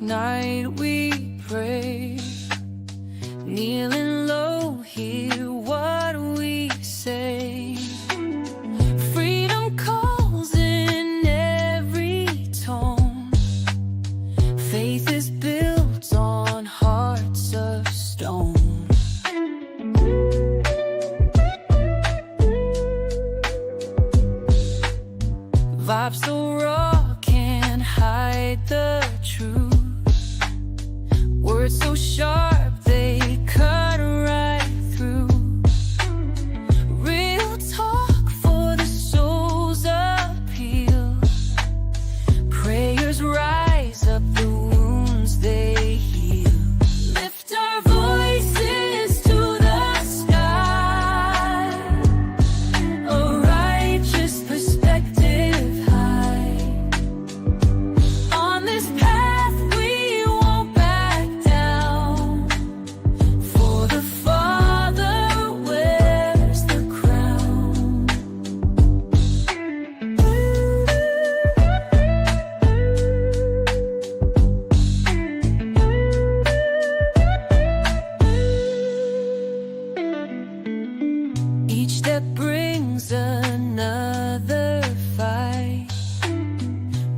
night we pray, kneeling low, hear what we say. Freedom calls in every tone. Faith is built on hearts of stone. Vibes so raw, can't hide the truth. Words so sharp, they cut right through. Real talk for the soul's appeal. Prayers rise up the wounds they heal. Lift our voices to the sky, a righteous perspective high. On this path we won't back down, for the Father wears the crown. Each step brings another fight.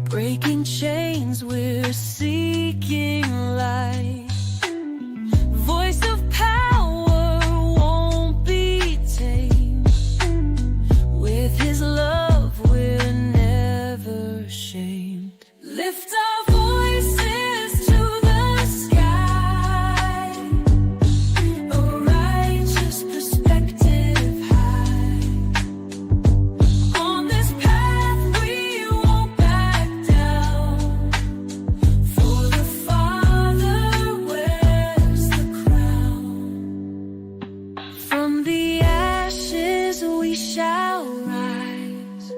Breaking chains, we're seeking light. Voice of power won't be tamed. With His love, we're never ashamed. Lift our voices to the sky, a righteous perspective high. On this path we won't back down, for the Father wears the crown. From the ashes we shall rise.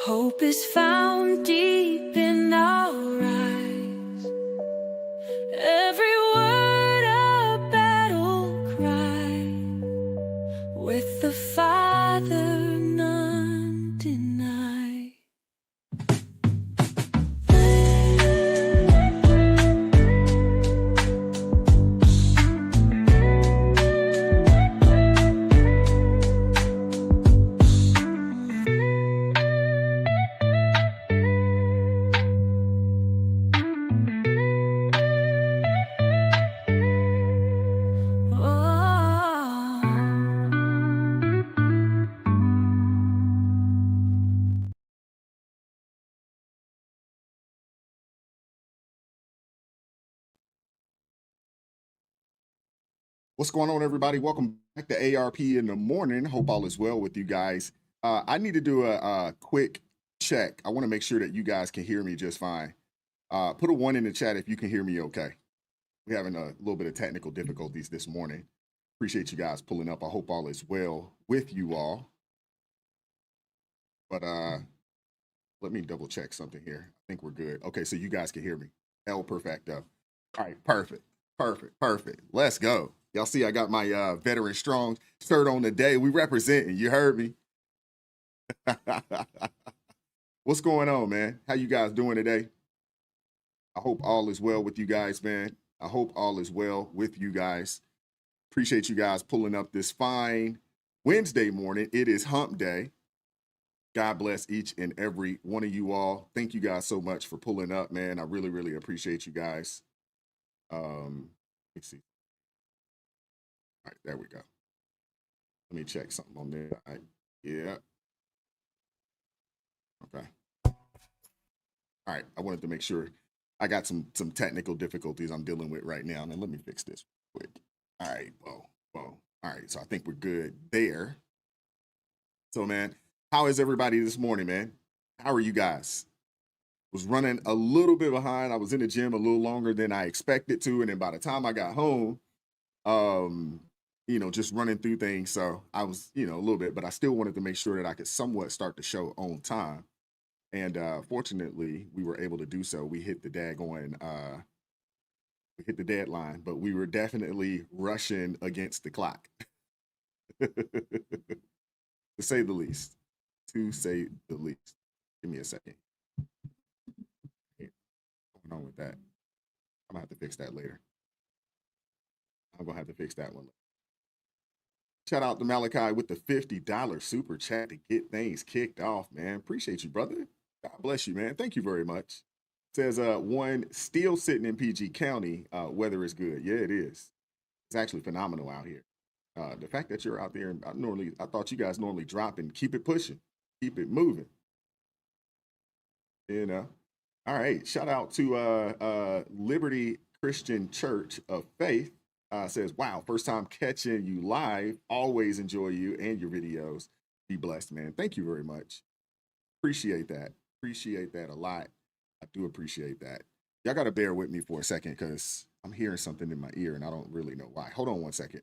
Hope is found deep in our eyes. Every word a battle cry. With the Father none deny. What's going on, everybody? Welcome back to ARP in the morning. Hope all is well with you guys. I need to do a quick check. I want to make sure that you guys can hear me just fine. Put a 1 in the chat if you can hear me okay. We're having a little bit of technical difficulties this morning. Appreciate you guys pulling up. I hope all is well with you all. But let me double check something here. I think we're good. Okay, so you guys can hear me. El perfecto. All right, perfect. Let's go. Y'all see I got my Veteran Strong shirt on today. We representing, you heard me. What's going on, man? How you guys doing today? I hope all is well with you guys, man. I hope all is well with you guys. Appreciate you guys pulling up this fine Wednesday morning. It is hump day. God bless each and every one of you all. Thank you guys so much for pulling up, man. I really, really appreciate you guys. Let's see. All right, there we go. Let me check something on there. All right. Yeah. Okay. All right. I wanted to make sure. I got some technical difficulties I'm dealing with right now. And let me fix this quick. All right. Whoa. All right. So I think we're good there. So, man, how is everybody this morning, man? How are you guys? Was running a little bit behind. I was in the gym a little longer than I expected to. And then by the time I got home, just running through things. So I was, a little bit, but I still wanted to make sure that I could somewhat start the show on time. And fortunately, we were able to do so. We hit the deadline, but we were definitely rushing against the clock, to say the least. Give me a second. What's going on with that? I'm gonna have to fix that later. I'm gonna have to fix that one. Shout out to Malachi with the $50 super chat to get things kicked off, man. Appreciate you, brother. God bless you, man. Thank you very much. Says one still sitting in PG County. Weather is good. Yeah, it is. It's actually phenomenal out here. The fact that you're out there, I thought you guys normally drop and keep it pushing, keep it moving. You know. All right. Shout out to Liberty Christian Church of Faith. Says, wow, first time catching you live. Always enjoy you and your videos. Be blessed, man. Thank you very much. Appreciate that. Appreciate that a lot. I do appreciate that. Y'all got to bear with me for a second because I'm hearing something in my ear and I don't really know why. Hold on one second.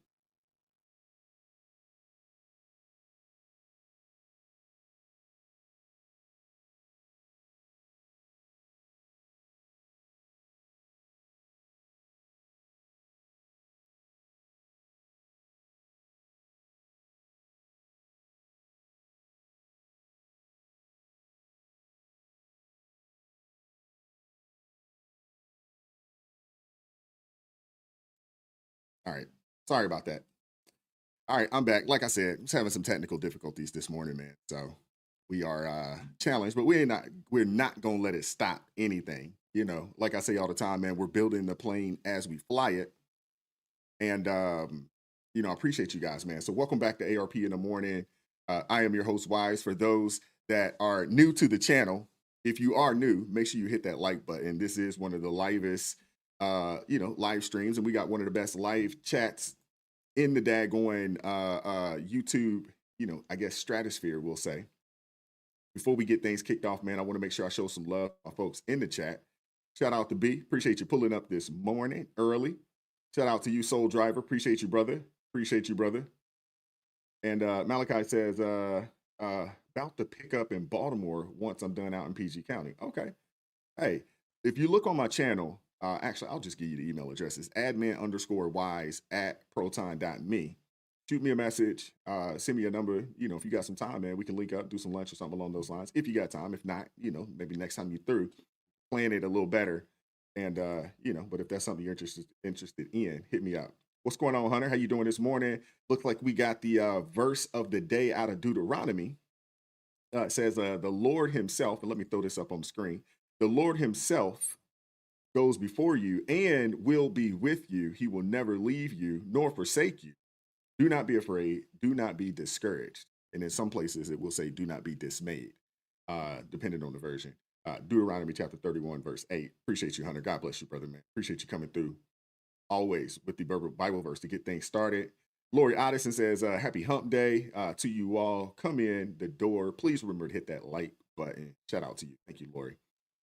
All right. Sorry about that. All right, I'm back. Like I said, just having some technical difficulties this morning, man. So we are challenged, but we're not gonna let it stop anything. You know, like I say all the time, man, we're building the plane as we fly it. And I appreciate you guys, man. So welcome back to ARP in the morning. I am your host, Wise. For those that are new to the channel, if you are new, make sure you hit that like button. This is one of the livest live streams, and we got one of the best live chats in the daggone YouTube, I guess stratosphere, we'll say. Before we get things kicked off, man, I want to make sure I show some love to my folks in the chat. Shout out to B. Appreciate you pulling up this morning early. Shout out to you, Soul Driver. Appreciate you, brother. Appreciate you, brother. And Malachi says, about to pick up in Baltimore once I'm done out in PG County. Okay. Hey, if you look on my channel, actually, I'll just give you the email addresses, admin_wise@proton.me. Shoot me a message, send me a number. If you got some time, man, we can link up, do some lunch or something along those lines. If you got time, if not, maybe next time you're through, plan it a little better. And, but if that's something you're interested in, hit me up. What's going on, Hunter? How you doing this morning? Looks like we got the verse of the day out of Deuteronomy. It says, the Lord himself, and let me throw this up on the screen. The Lord himself goes before you and will be with you. He will never leave you nor forsake you. Do not be afraid. Do not be discouraged. And in some places it will say, do not be dismayed, depending on the version. Deuteronomy chapter 31, verse 8. Appreciate you, Hunter. God bless you, brother, man. Appreciate you coming through always with the Bible verse to get things started. Lori Addison says, happy hump day to you all. Come in the door. Please remember to hit that like button. Shout out to you. Thank you, Lori.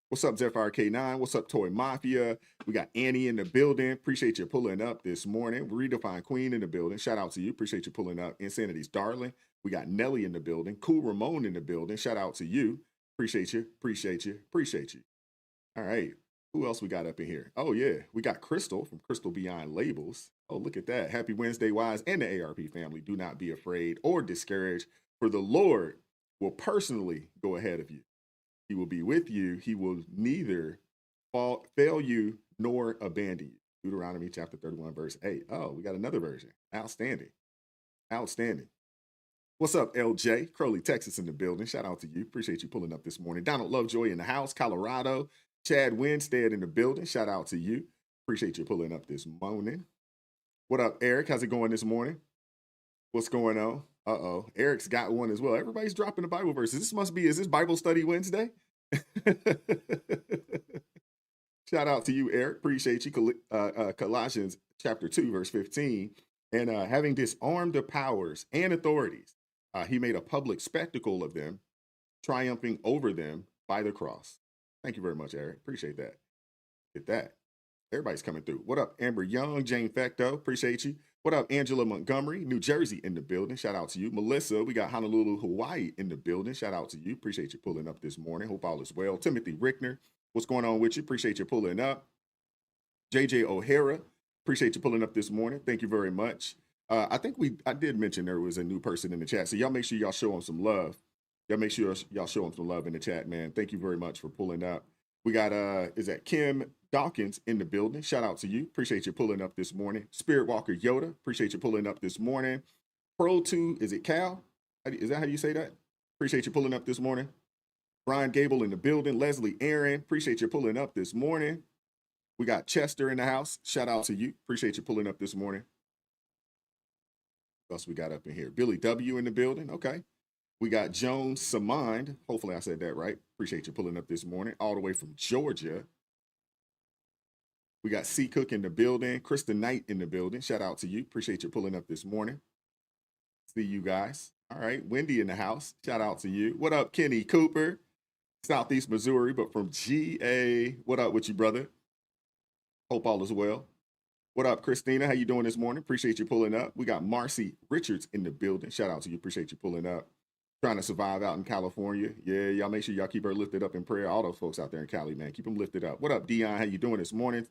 What's up, Zephyr K9? What's up, Toy Mafia? We got Annie in the building. Appreciate you pulling up this morning. Redefine Queen in the building. Shout out to you. Appreciate you pulling up. Insanity's Darling. We got Nelly in the building. Cool Ramon in the building. Shout out to you. Appreciate you. Appreciate you. Appreciate you. All right. Who else we got up in here? Oh, yeah. We got Crystal from Crystal Beyond Labels. Oh, look at that. Happy Wednesday, Wise, and the ARP family. Do not be afraid or discouraged, for the Lord will personally go ahead of you. He will be with you. He will neither fail you nor abandon you. Deuteronomy chapter 31, verse 8. Oh, we got another version. Outstanding. Outstanding. What's up, LJ? Crowley, Texas in the building. Shout out to you. Appreciate you pulling up this morning. Donald Lovejoy in the house, Colorado. Chad Winstead in the building. Shout out to you. Appreciate you pulling up this morning. What up, Eric? How's it going this morning? What's going on? Uh-oh. Eric's got one as well. Everybody's dropping the Bible verses. Is this Bible study Wednesday? Shout out to you, Eric. Appreciate you. Colossians chapter 2, verse 15. And having disarmed the powers and authorities, he made a public spectacle of them, triumphing over them by the cross. Thank you very much, Eric. Appreciate that. Get that. Everybody's coming through. What up, Amber Young, Jane Fecto? Appreciate you. What up, Angela Montgomery, New Jersey in the building. Shout out to you. Melissa, we got Honolulu, Hawaii in the building. Shout out to you. Appreciate you pulling up this morning. Hope all is well. Timothy Rickner, what's going on with you? Appreciate you pulling up. JJ O'Hara, appreciate you pulling up this morning. Thank you very much. I think I did mention there was a new person in the chat. So y'all make sure y'all show them some love. Y'all make sure y'all show them some love in the chat, man. Thank you very much for pulling up. We got, is that Kim Dawkins in the building. Shout out to you. Appreciate you pulling up this morning. Spirit Walker Yoda. Appreciate you pulling up this morning. Pro 2, is it Cal? Is that how you say that? Appreciate you pulling up this morning. Brian Gable in the building. Leslie Aaron. Appreciate you pulling up this morning. We got Chester in the house. Shout out to you. Appreciate you pulling up this morning. What else we got up in here? Billy W in the building. Okay. We got Jones Samind. Hopefully I said that right. Appreciate you pulling up this morning. All the way from Georgia. We got C Cook in the building. Kristen Knight in the building. Shout out to you. Appreciate you pulling up this morning. See you guys. All right. Wendy in the house. Shout out to you. What up, Kenny Cooper? Southeast Missouri, but from GA. What up with you, brother? Hope all is well. What up, Christina? How you doing this morning? Appreciate you pulling up. We got Marcy Richards in the building. Shout out to you. Appreciate you pulling up. Trying to survive out in California. Yeah, y'all make sure y'all keep her lifted up in prayer. All those folks out there in Cali, man. Keep them lifted up. What up, Dion? How you doing this morning?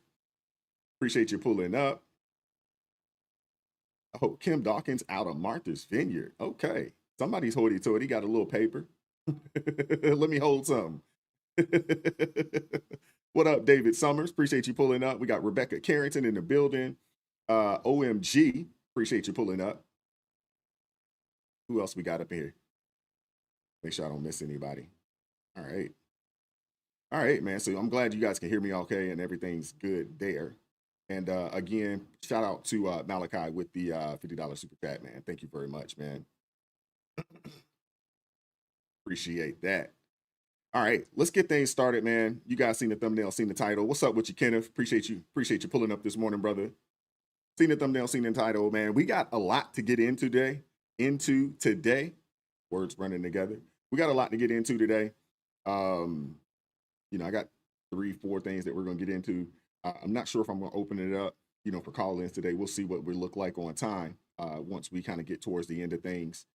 Appreciate you pulling up. I hope Kim Dawkins out of Martha's Vineyard. Okay. Somebody's hoity-toity. Got a little paper. Let me hold some. What up, David Summers? Appreciate you pulling up. We got Rebecca Carrington in the building. OMG. Appreciate you pulling up. Who else we got up here? Make sure I don't miss anybody. All right. All right, man. So I'm glad you guys can hear me okay and everything's good there. And again, shout out to Malachi with the $50 super chat, man. Thank you very much, man. Appreciate that. All right, let's get things started, man. You guys seen the thumbnail, seen the title. What's up with you, Kenneth? Appreciate you pulling up this morning, brother. Seen the thumbnail, seen the title, man. We got a lot to get into today. Words running together. We got a lot to get into today. I got 3-4 things that we're gonna get into. I'm not sure if I'm gonna open it up, for call-ins today. We'll see what we look like on time. Once we kind of get towards the end of things.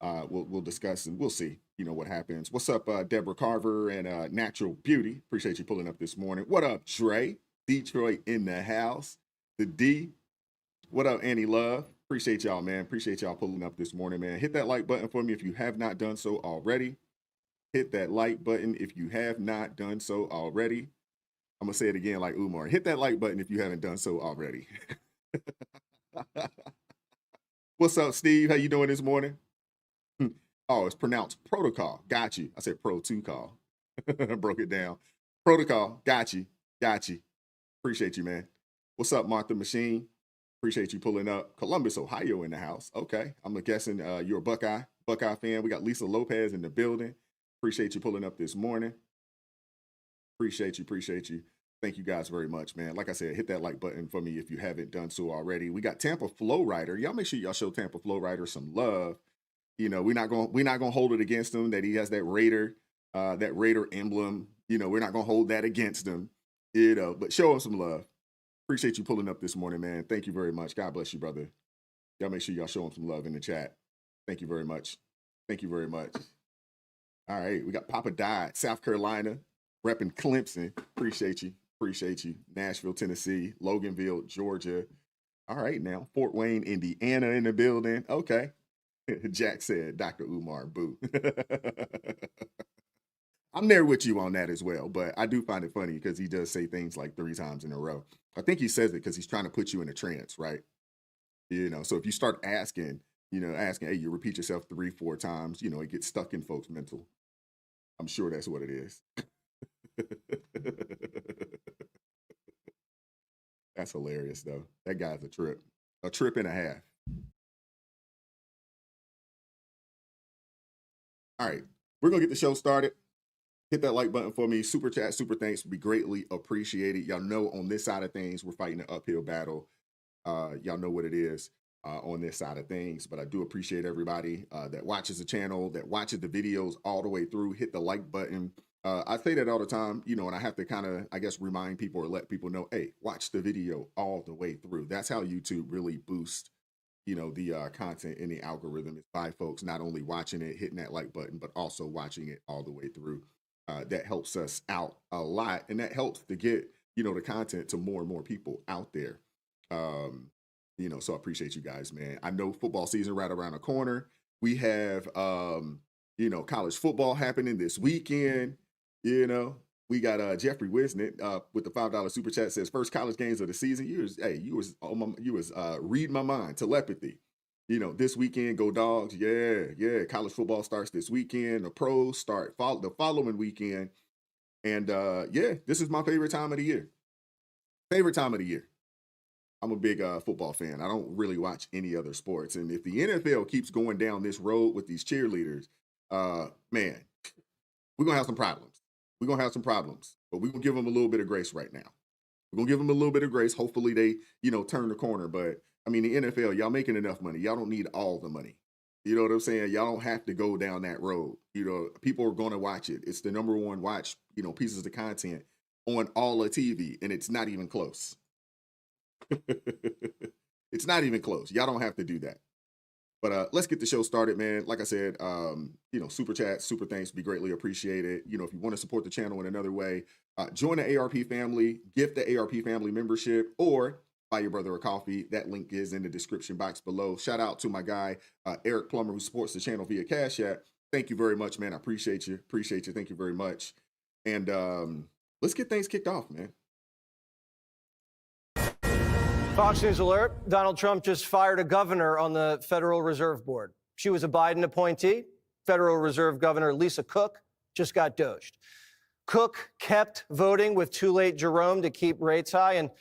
We'll discuss and we'll see, what happens. What's up, Deborah Carver and Natural Beauty? Appreciate you pulling up this morning. What up, Dre? Detroit in the house. The D. What up, Annie Love? Appreciate y'all, man. Appreciate y'all pulling up this morning, man. Hit that like button for me if you have not done so already. Hit that like button if you have not done so already. I'm going to say it again like Umar. Hit that like button if you haven't done so already. What's up, Steve? How you doing this morning? Oh, it's pronounced protocol. Got you. I said pro 2 call. I broke it down. Protocol. Got you. Appreciate you, man. What's up, Martha Machine? Appreciate you pulling up. Columbus, Ohio in the house. Okay. I'm guessing you're a Buckeye fan. We got Lisa Lopez in the building. Appreciate you pulling up this morning. Appreciate you. Thank you guys very much, man. Like I said, hit that like button for me if you haven't done so already. We got Tampa Flow Rider. Y'all make sure y'all show Tampa Flow Rider some love. We're not gonna hold it against him that he has that Raider emblem. We're not gonna hold that against him. But show him some love. Appreciate you pulling up this morning, man. Thank you very much. God bless you, brother. Y'all make sure y'all show him some love in the chat. Thank you very much. All right, we got Papa Died, South Carolina, repping Clemson. Appreciate you. Nashville, Tennessee, Loganville, Georgia. All right, now Fort Wayne, Indiana in the building. Okay. Jack said, Dr. Umar, boo. I'm there with you on that as well, but I do find it funny because he does say things like 3 times in a row. I think he says it because he's trying to put you in a trance, right? So if you start asking, hey, you repeat yourself 3-4 times, it gets stuck in folks' mental. I'm sure that's what it is. That's hilarious, though. That guy's a trip and a half. All right, we're going to get the show started. Hit that like button for me. Super chat, super thanks would be greatly appreciated. Y'all know on this side of things, we're fighting an uphill battle. Y'all know what it is on this side of things, but I do appreciate everybody that watches the channel, that watches the videos all the way through. Hit the like button. I say that all the time, and I have to kind of, I guess, remind people or let people know, hey, watch the video all the way through. That's how YouTube really boosts the content in the algorithm, is by folks not only watching it, hitting that like button, but also watching it all the way through. That helps us out a lot, and that helps to get the content to more and more people out there. So I appreciate you guys, man. I know football season right around the corner. We have college football happening this weekend. We got Jeffrey Wisnett with the $5 super chat says first college games of the season. You was reading my mind. Telepathy. This weekend, go Dogs. Yeah. College football starts this weekend. The pros start the following weekend. And this is my favorite time of the year. Favorite time of the year. I'm a big football fan. I don't really watch any other sports. And if the NFL keeps going down this road with these cheerleaders, man, we're going to have some problems. We're going to have some problems. But we're going to give them a little bit of grace right now. We're going to give them a little bit of grace. Hopefully they, turn the corner. But, I mean, the NFL, y'all making enough money. Y'all don't need all the money. You know what I'm saying? Y'all don't have to go down that road. People are going to watch it. It's the number one watch, pieces of content on all of TV. And it's not even close. It's not even close. Y'all don't have to do that. But let's get the show started, man. Like I said, super chat, super thanks be greatly appreciated. If you want to support the channel in another way, join the ARP family, gift the ARP family membership, or buy your brother a coffee. That link is in the description box below. Shout out to my guy, Eric Plummer, who supports the channel via CashApp. Thank you very much, man. I appreciate you. Appreciate you. Thank you very much. And let's get things kicked off, man. Fox News alert. Donald Trump just fired a governor on the Federal Reserve Board. She was a Biden appointee. Federal Reserve Governor Lisa Cook just got doged. Cook kept voting with too late Jerome to keep rates high, and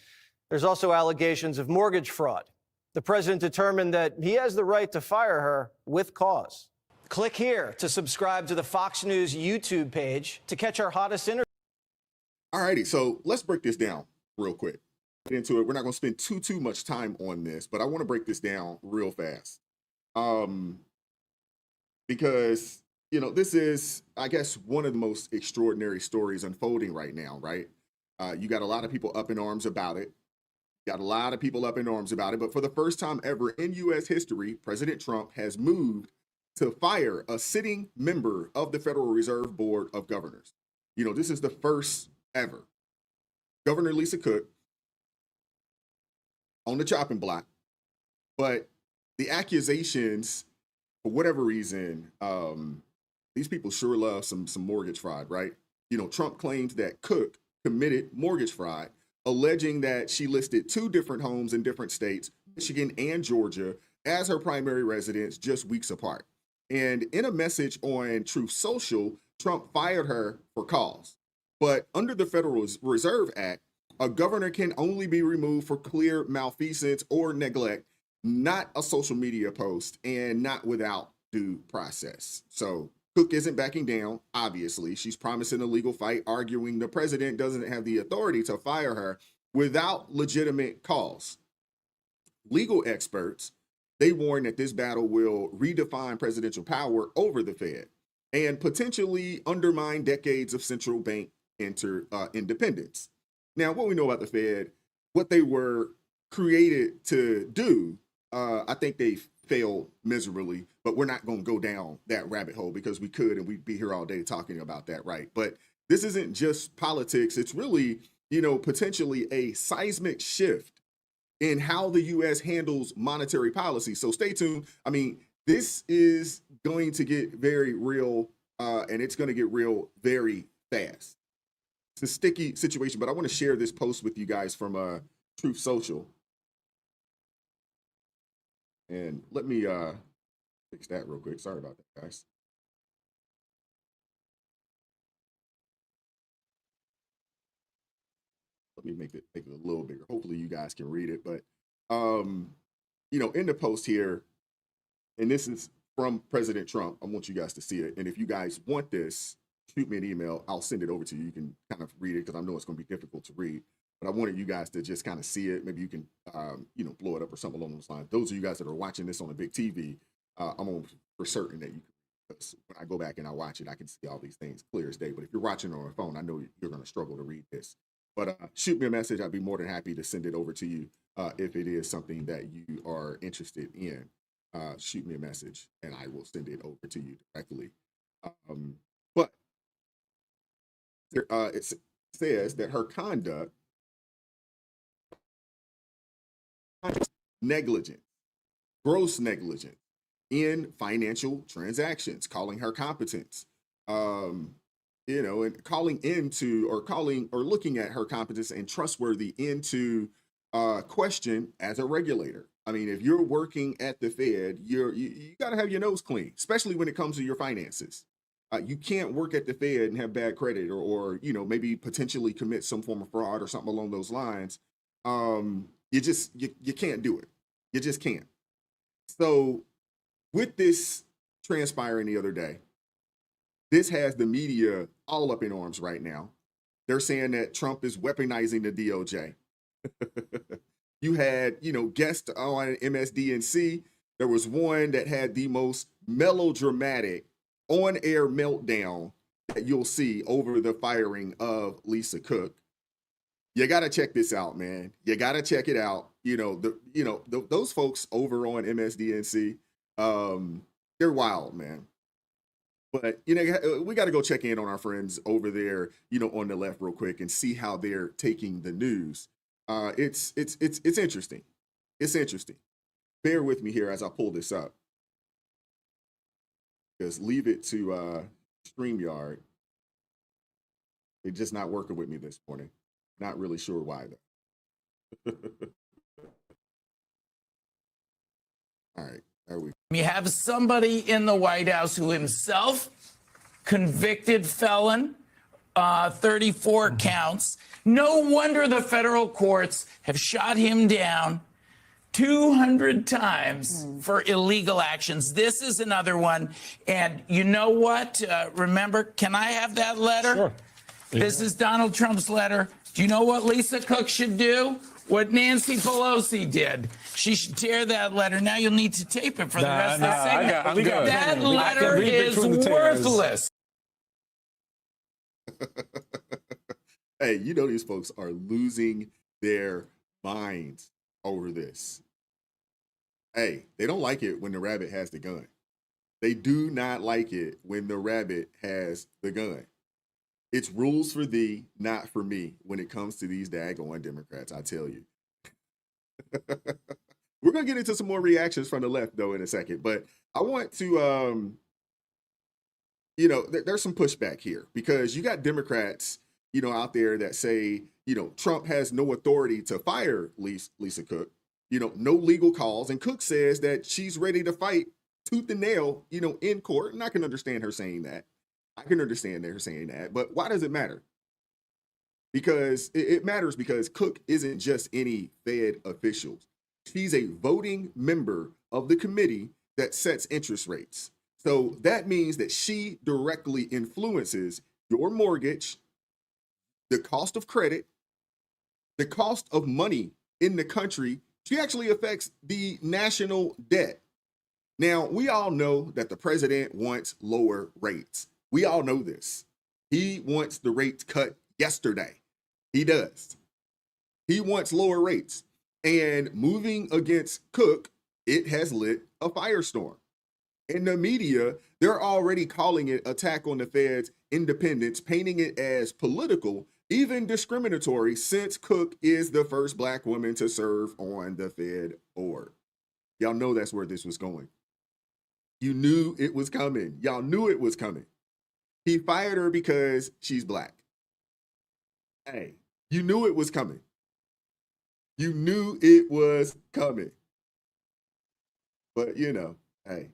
there's also allegations of mortgage fraud. The president determined that he has the right to fire her with cause. Click here to subscribe to the Fox News YouTube page to catch our hottest interviews. All righty, so let's break this down real quick. Get into it. We're not going to spend too much time on this, but I want to break this down real fast. Because, this is, I guess, one of the most extraordinary stories unfolding right now, right? You got a lot of people up in arms about it. But for the first time ever in U.S. history, President Trump has moved to fire a sitting member of the Federal Reserve Board of Governors. This is the first ever. Governor Lisa Cook on the chopping block, but the accusations, for whatever reason, these people sure love some mortgage fraud, right? Trump claims that Cook committed mortgage fraud, alleging that she listed 2 different homes in different states, Michigan and Georgia, as her primary residence just weeks apart. And in a message on Truth Social, Trump fired her for cause. But under the Federal Reserve Act, a governor can only be removed for clear malfeasance or neglect, not a social media post, and not without due process. So Cook isn't backing down, obviously. She's promising a legal fight, arguing the president doesn't have the authority to fire her without legitimate cause. Legal experts, they warn that this battle will redefine presidential power over the Fed and potentially undermine decades of central bank independence. Now, what we know about the Fed, what they were created to do, I think they failed miserably, but we're not going to go down that rabbit hole because we could, and we'd be here all day talking about that, right? But this isn't just politics. It's really, potentially a seismic shift in how the U.S. handles monetary policy. So stay tuned. I mean, this is going to get very real, and it's going to get real very fast. It's a sticky situation, but I want to share this post with you guys from Truth Social. And let me fix that real quick. Sorry about that, guys. Let me make it a little bigger. Hopefully you guys can read it. But, in the post here, and this is from President Trump, I want you guys to see it. And if you guys want this, shoot me an email. I'll send it over to you. You can kind of read it because I know it's going to be difficult to read. But I wanted you guys to just kind of see it. Maybe you can, blow it up or something along those lines. Those of you guys that are watching this on a big TV, I'm almost for certain that you can. Because when I go back and I watch it, I can see all these things clear as day. But if you're watching on a phone, I know you're going to struggle to read this. But shoot me a message. I'd be more than happy to send it over to you if it is something that you are interested in. Shoot me a message, and I will send it over to you directly. But it says that her conduct negligent, gross negligence in financial transactions, calling her competence. you know, and calling into or looking at her competence and trustworthy into question as a regulator. I mean, if you're working at the Fed, you got to have your nose clean, especially when it comes to your finances. You can't work at the Fed and have bad credit, or you know, maybe potentially commit some form of fraud or something along those lines. You can't do it. You just can't. So with this transpiring the other day, this has the media all up in arms right now. They're saying that Trump is weaponizing the DOJ. You had, you know, guests on MSDNC. There was one that had the most melodramatic on-air meltdown that you'll see over the firing of Lisa Cook. You got to check this out, man. You got to check it out. You know, those folks over on MSDNC, they're wild, man. But, you know, we got to go check in on our friends over there, you know, on the left real quick and see how they're taking the news. It's interesting. It's interesting. Bear with me here as I pull this up. Just leave it to StreamYard. They're just not working with me this morning. Not really sure why, though. All right, there we go. You have somebody in the White House who himself convicted felon, 34 counts. No wonder the federal courts have shot him down 200 times for illegal actions. This is another one. And you know what? Remember, can I have that letter? Sure. This is Donald Trump's letter. Do you know what Lisa Cook should do? What Nancy Pelosi did. She should tear that letter. Now you'll need to tape it for the rest of the segment. I'm good. That letter is worthless. Hey, you know these folks are losing their minds over this. Hey, they don't like it when the rabbit has the gun. They do not like it when the rabbit has the gun. It's rules for thee, not for me, when it comes to these daggone Democrats, I tell you. We're going to get into some more reactions from the left, though, in a second. But I want to, you know, there's some pushback here because you got Democrats, you know, out there that say, you know, Trump has no authority to fire Lisa Cook, you know, no legal cause. And Cook says that she's ready to fight tooth and nail, you know, in court. And I can understand her saying that. I can understand her saying that. But why does it matter? Because it matters because Cook isn't just any Fed official. She's a voting member of the committee that sets interest rates. So that means that she directly influences your mortgage, the cost of credit, the cost of money in the country. She actually affects the national debt. Now, we all know that the president wants lower rates. We all know this. He wants the rates cut yesterday. He does. He wants lower rates. And moving against Cook, it has lit a firestorm. In the media, they're already calling it attack on the Fed's independence, painting it as political, even discriminatory, since Cook is the first Black woman to serve on the Fed board. Y'all know that's where this was going. You knew it was coming. Y'all knew it was coming. He fired her because she's Black. Hey, you knew it was coming. You knew it was coming. But, you know, hey.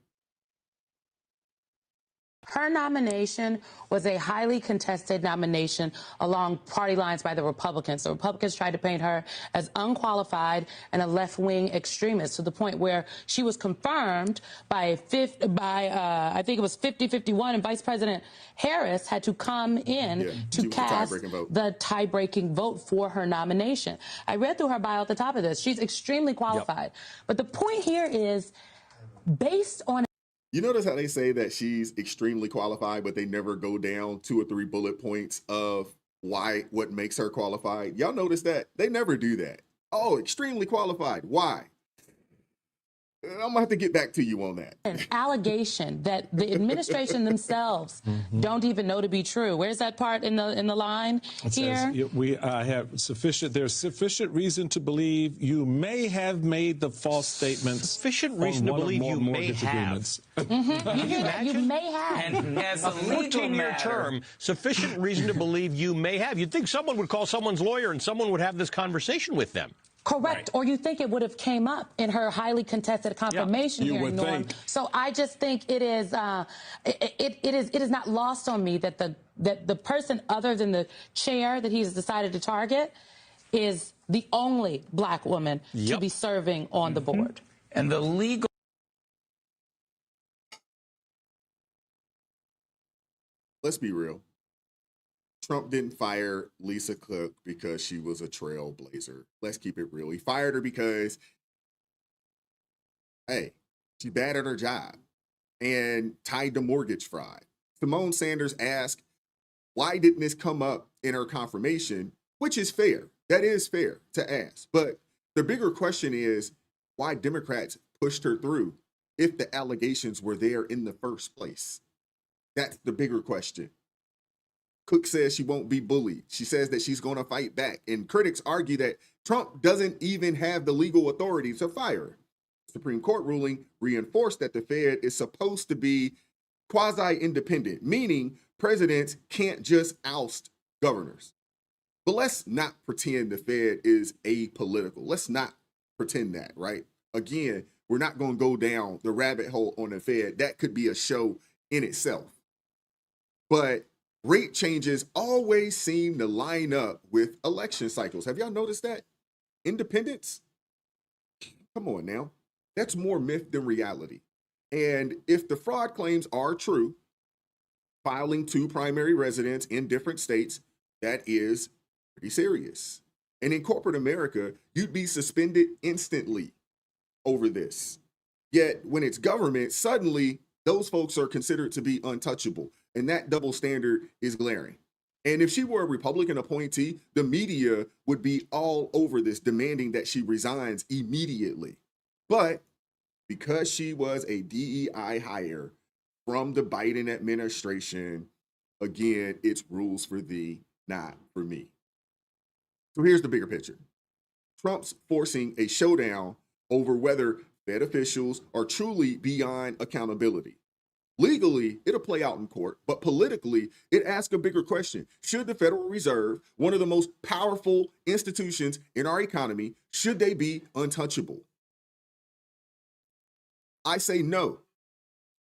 Her nomination was a highly contested nomination along party lines by the Republicans. The Republicans tried to paint her as unqualified and a left-wing extremist to the point where she was confirmed by I think it was 50-51, and Vice President Harris had to come in to cast the tie-breaking vote for her nomination. I read through her bio at the top of this. She's extremely qualified. But the point here is based on You notice how they say that she's extremely qualified, but they never go down 2 or 3 bullet points of what makes her qualified? Y'all notice that? They never do that. Oh, extremely qualified. Why? I'm gonna have to get back to you on that. An allegation that the administration themselves don't even know to be true. Where's that part in the line here? We have sufficient. There's sufficient reason to believe you may have made the false statements. Sufficient reason to believe you may have. You hear that? You may have. And as a 14-year term, sufficient reason to believe you may have. You'd think someone would call someone's lawyer and someone would have this conversation with them. Correct. Right. Or you think it would have came up in her highly contested confirmation You hearing, would Norm. think. So I just think it is it is not lost on me that the person other than the chair that he's decided to target is the only black woman to be serving on the board. And the legal. Let's be real. Trump didn't fire Lisa Cook because she was a trailblazer. Let's keep it real. He fired her because, hey, she's bad at her job and tied to mortgage fraud. Simone Sanders asked, why didn't this come up in her confirmation? Which is fair. That is fair to ask. But the bigger question is why Democrats pushed her through if the allegations were there in the first place. That's the bigger question. Cook says she won't be bullied. She says that she's going to fight back. And critics argue that Trump doesn't even have the legal authority to fire her. Supreme Court ruling reinforced that the Fed is supposed to be quasi-independent, meaning presidents can't just oust governors. But let's not pretend the Fed is apolitical. Let's not pretend that, right? Again, we're not going to go down the rabbit hole on the Fed. That could be a show in itself. But rate changes always seem to line up with election cycles. Have y'all noticed that? Independence? Come on now. That's more myth than reality. And if the fraud claims are true, filing 2 primary residents in different states, that is pretty serious. And in corporate America, you'd be suspended instantly over this. Yet when it's government, suddenly those folks are considered to be untouchable. And that double standard is glaring. And if she were a Republican appointee, the media would be all over this, demanding that she resigns immediately. But because she was a DEI hire from the Biden administration, again, it's rules for thee, not for me. So here's the bigger picture. Trump's forcing a showdown over whether Fed officials are truly beyond accountability. Legally, it'll play out in court, but politically, it asks a bigger question. Should the Federal Reserve, one of the most powerful institutions in our economy, should they be untouchable? I say no.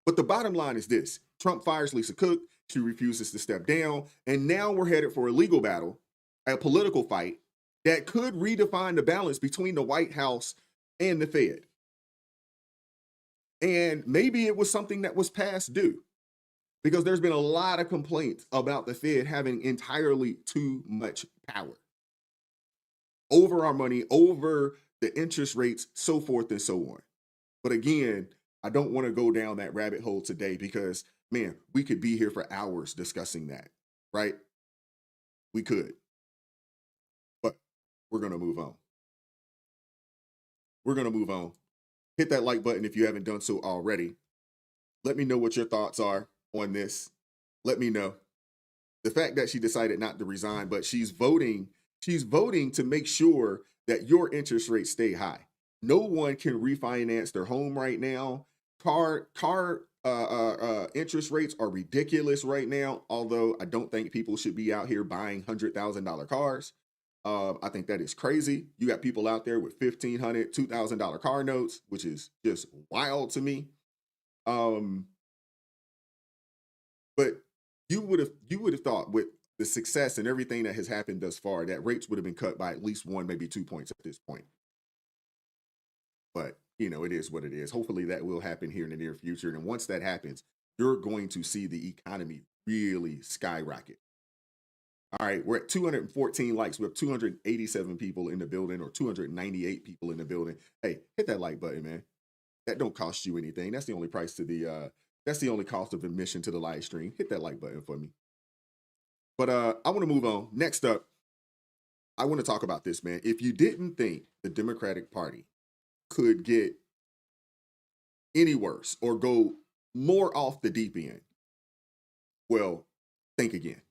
But the bottom line is this. Trump fires Lisa Cook, she refuses to step down, and now we're headed for a legal battle, a political fight that could redefine the balance between the White House and the Fed. And maybe it was something that was past due, because there's been a lot of complaints about the Fed having entirely too much power over our money, over the interest rates, so forth and so on. But again, I don't want to go down that rabbit hole today because, man, we could be here for hours discussing that, right? We could. But we're going to move on. We're going to move on. Hit that like button if you haven't done so already. Let me know what your thoughts are on this. Let me know. The fact that she decided not to resign, but she's voting to make sure that your interest rates stay high. No one can refinance their home right now. Car interest rates are ridiculous right now, although I don't think people should be out here buying $100,000 cars. I think that is crazy. You got people out there with $1,500, $2,000 car notes, which is just wild to me. But you would have thought with the success and everything that has happened thus far, that rates would have been cut by at least 1, maybe 2 points at this point. But, you know, it is what it is. Hopefully that will happen here in the near future. And once that happens, you're going to see the economy really skyrocket. All right, we're at 214 likes. We have 287 people in the building, or 298 people in the building. Hey, hit that like button, man. That don't cost you anything. That's the only price to the that's the only cost of admission to the live stream. Hit that like button for me. But I want to move on. Next up, I want to talk about this, man. If you didn't think the Democratic Party could get any worse or go more off the deep end, well, think again,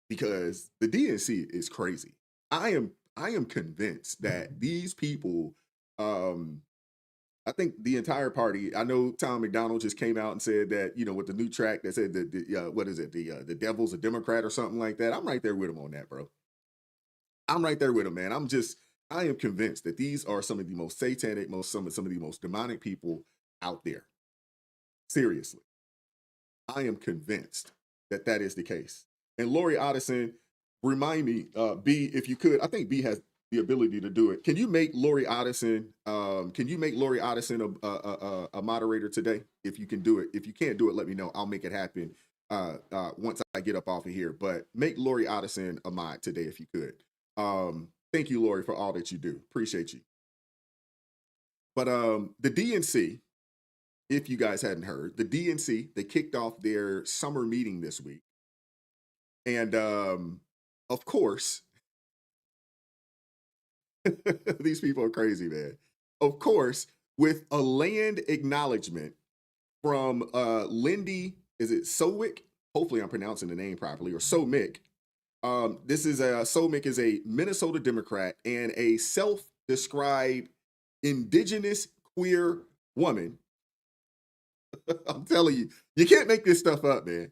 because the DNC is crazy. I am convinced that these people, I think the entire party. I know Tom McDonald just came out and said that, you know, with the new track that said that what is it, the devil's a Democrat or something like that. I'm right there with him on that, bro. I'm right there with him, man. I am convinced that these are some of the most satanic, some of the most demonic people out there. Seriously, I am convinced that that is the case. And Lori Otteson, remind me, B, if you could. I think B has the ability to do it. Can you make Lori Otteson? A moderator today? If you can do it. If you can't do it, let me know. I'll make it happen once I get up off of here. But make Lori Otteson a mod today if you could. Thank you, Lori, for all that you do. Appreciate you. But the DNC, if you guys hadn't heard, the DNC, they kicked off their summer meeting this week. And of course, these people are crazy, man. Of course, with a land acknowledgement from Lindy, is it Sowick? Hopefully I'm pronouncing the name properly, or Somick. Somick is a Minnesota Democrat and a self-described indigenous queer woman. I'm telling you, you can't make this stuff up, man.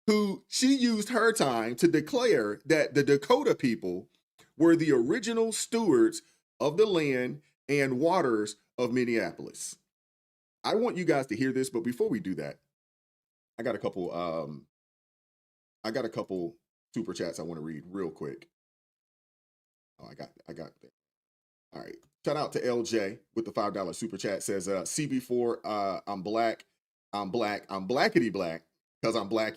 Who she used her time to declare that the Dakota people were the original stewards of the land and waters of Minneapolis. I want you guys to hear this, but before we do that, I got a couple super chats I want to read real quick. Oh, I got that. All right. Shout out to LJ with the $5 super chat. Says CB4, I'm black. I'm blackity black because I'm black.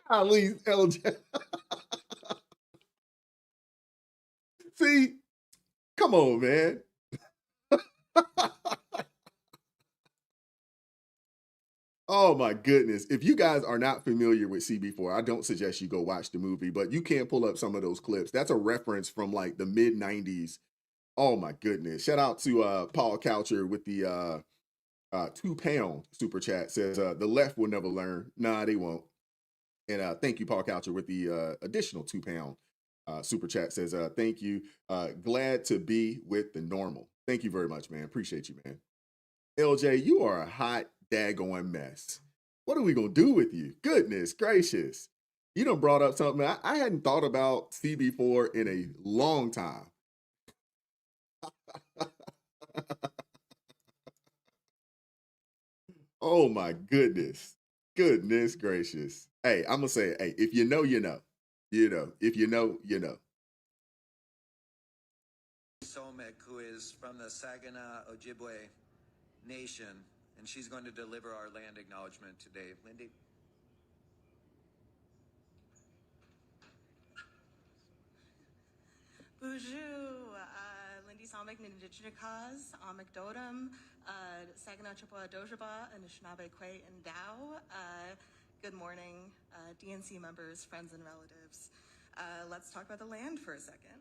Golly, LJ. See, come on, man. Oh my goodness. If you guys are not familiar with CB4, I don't suggest you go watch the movie, but you can pull up some of those clips. That's a reference from like the mid 90s. Oh my goodness. Shout out to Paul Coucher with the £2 super chat. Says the left will never learn. Nah, they won't. And thank you, Paul Coucher, with the additional £2 super chat. Says thank you. Glad to be with the normal. Thank you very much, man. Appreciate you, man. LJ, you are a hot daggone mess. What are we gonna do with you? Goodness gracious. You done brought up something I hadn't thought about CB4 in a long time. Oh my goodness. Goodness gracious. Hey, I'm gonna say, hey, if you know, you know. You know. If you know, you know. Somek, who is from the Saginaw Ojibwe Nation, and she's going to deliver our land acknowledgement today. Lindy. Bonjour, Lindy Somek, Nindichinikas, Amekdodam, Saginaw Chippewa Dojaba, Anishinaabe Kwe and Dow. Good morning, DNC members, friends, and relatives. Let's talk about the land for a second.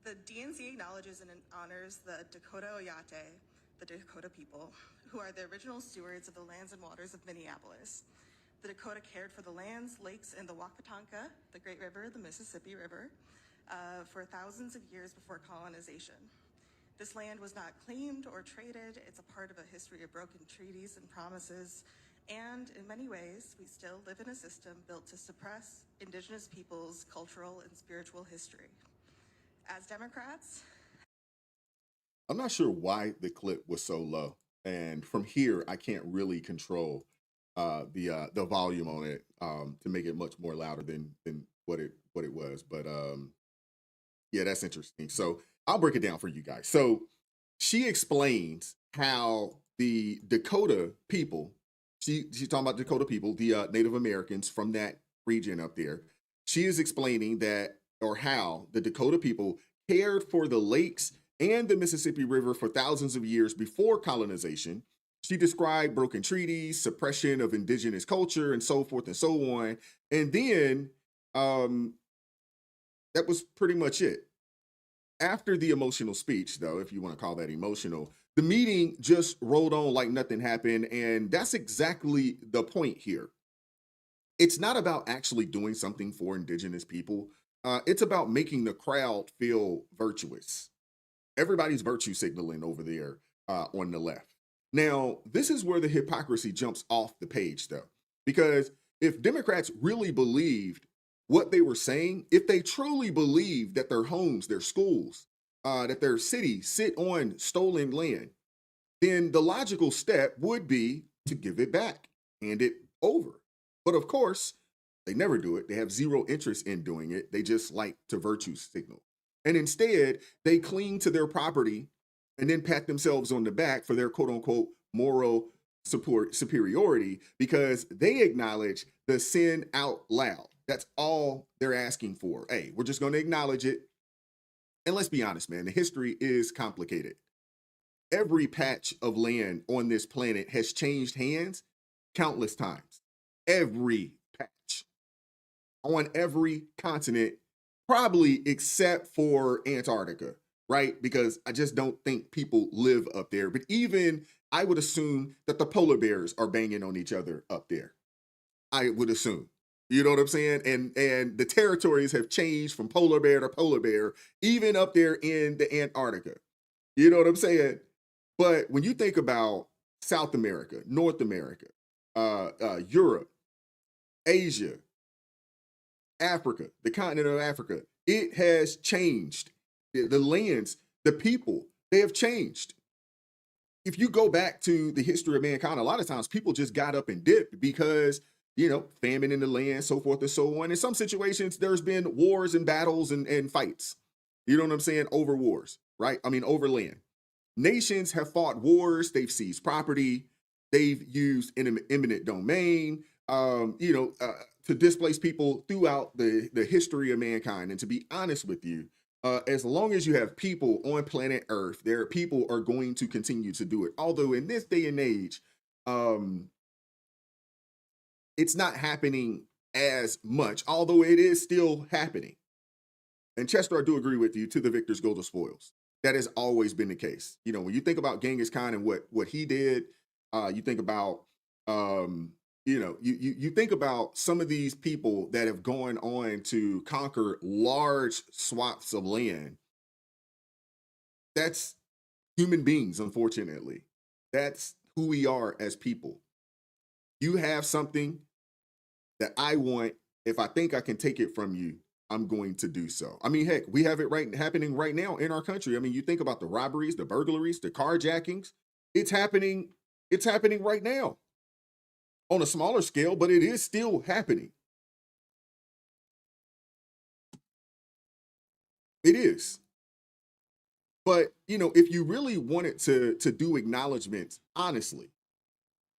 The DNC acknowledges and honors the Dakota Oyate, the Dakota people, who are the original stewards of the lands and waters of Minneapolis. The Dakota cared for the lands, lakes, and the Wapatonka, the Great River, the Mississippi River, for thousands of years before colonization. This land was not claimed or traded. It's a part of a history of broken treaties and promises. And in many ways, we still live in a system built to suppress Indigenous peoples' cultural and spiritual history. As Democrats, I'm not sure why the clip was so low. And from here, I can't really control the volume on it to make it much more louder than what it was. But yeah, that's interesting. So I'll break it down for you guys. So she explains how the Dakota people, she's talking about Dakota people, the Native Americans from that region up there. She is explaining that, or how the Dakota people cared for the lakes and the Mississippi River for thousands of years before colonization. She described broken treaties, suppression of indigenous culture, and so forth and so on. And then that was pretty much it. After the emotional speech, though, if you want to call that emotional, The meeting just rolled on like nothing happened, and that's exactly the point here. It's not about actually doing something for indigenous people. It's about making the crowd feel virtuous. Everybody's virtue signaling over there on the left. Now, this is where the hypocrisy jumps off the page, though, because if Democrats really believed what they were saying, if they truly believed that their homes, their schools, that their cities sit on stolen land, then the logical step would be to give it back, hand it over. But of course, they never do it. They have zero interest in doing it. They just like to virtue signal. And instead, they cling to their property and then pat themselves on the back for their quote unquote moral superiority because they acknowledge the sin out loud. That's all they're asking for. Hey, we're just going to acknowledge it. And let's be honest, man, the history is complicated. Every patch of land on this planet has changed hands countless times. Every patch on every continent, probably except for Antarctica, right? Because I just don't think people live up there. But even I would assume that the polar bears are banging on each other up there. I would assume. You know what I'm saying? And the territories have changed from polar bear to polar bear, even up there in the Antarctica. You know what I'm saying? But when you think about South America, North America, Europe, Asia, Africa, the continent of Africa, it has changed. The lands, the people, they have changed. If you go back to the history of mankind, a lot of times people just got up and dipped because, you know, famine in the land, so forth and so on. In some situations, there's been wars and battles and fights. You know what I'm saying? Over wars, right? I mean, over land. Nations have fought wars. They've seized property. They've used eminent domain, to displace people throughout the history of mankind. And to be honest with you, as long as you have people on planet Earth, there people are going to continue to do it. Although in this day and age, it's not happening as much, although it is still happening. And Chester, I do agree with you, to the victors go the spoils. That has always been the case. You know, when you think about Genghis Khan and what he did, you think about, you think about some of these people that have gone on to conquer large swaths of land. That's human beings, unfortunately. That's who we are as people. You have something that I want. If I think I can take it from you, I'm going to do so. I mean, heck, we have it happening right now in our country. I mean, you think about the robberies, the burglaries, the carjackings. It's happening right now on a smaller scale, but it is still happening. It is. But, you know, if you really wanted to do acknowledgments, honestly,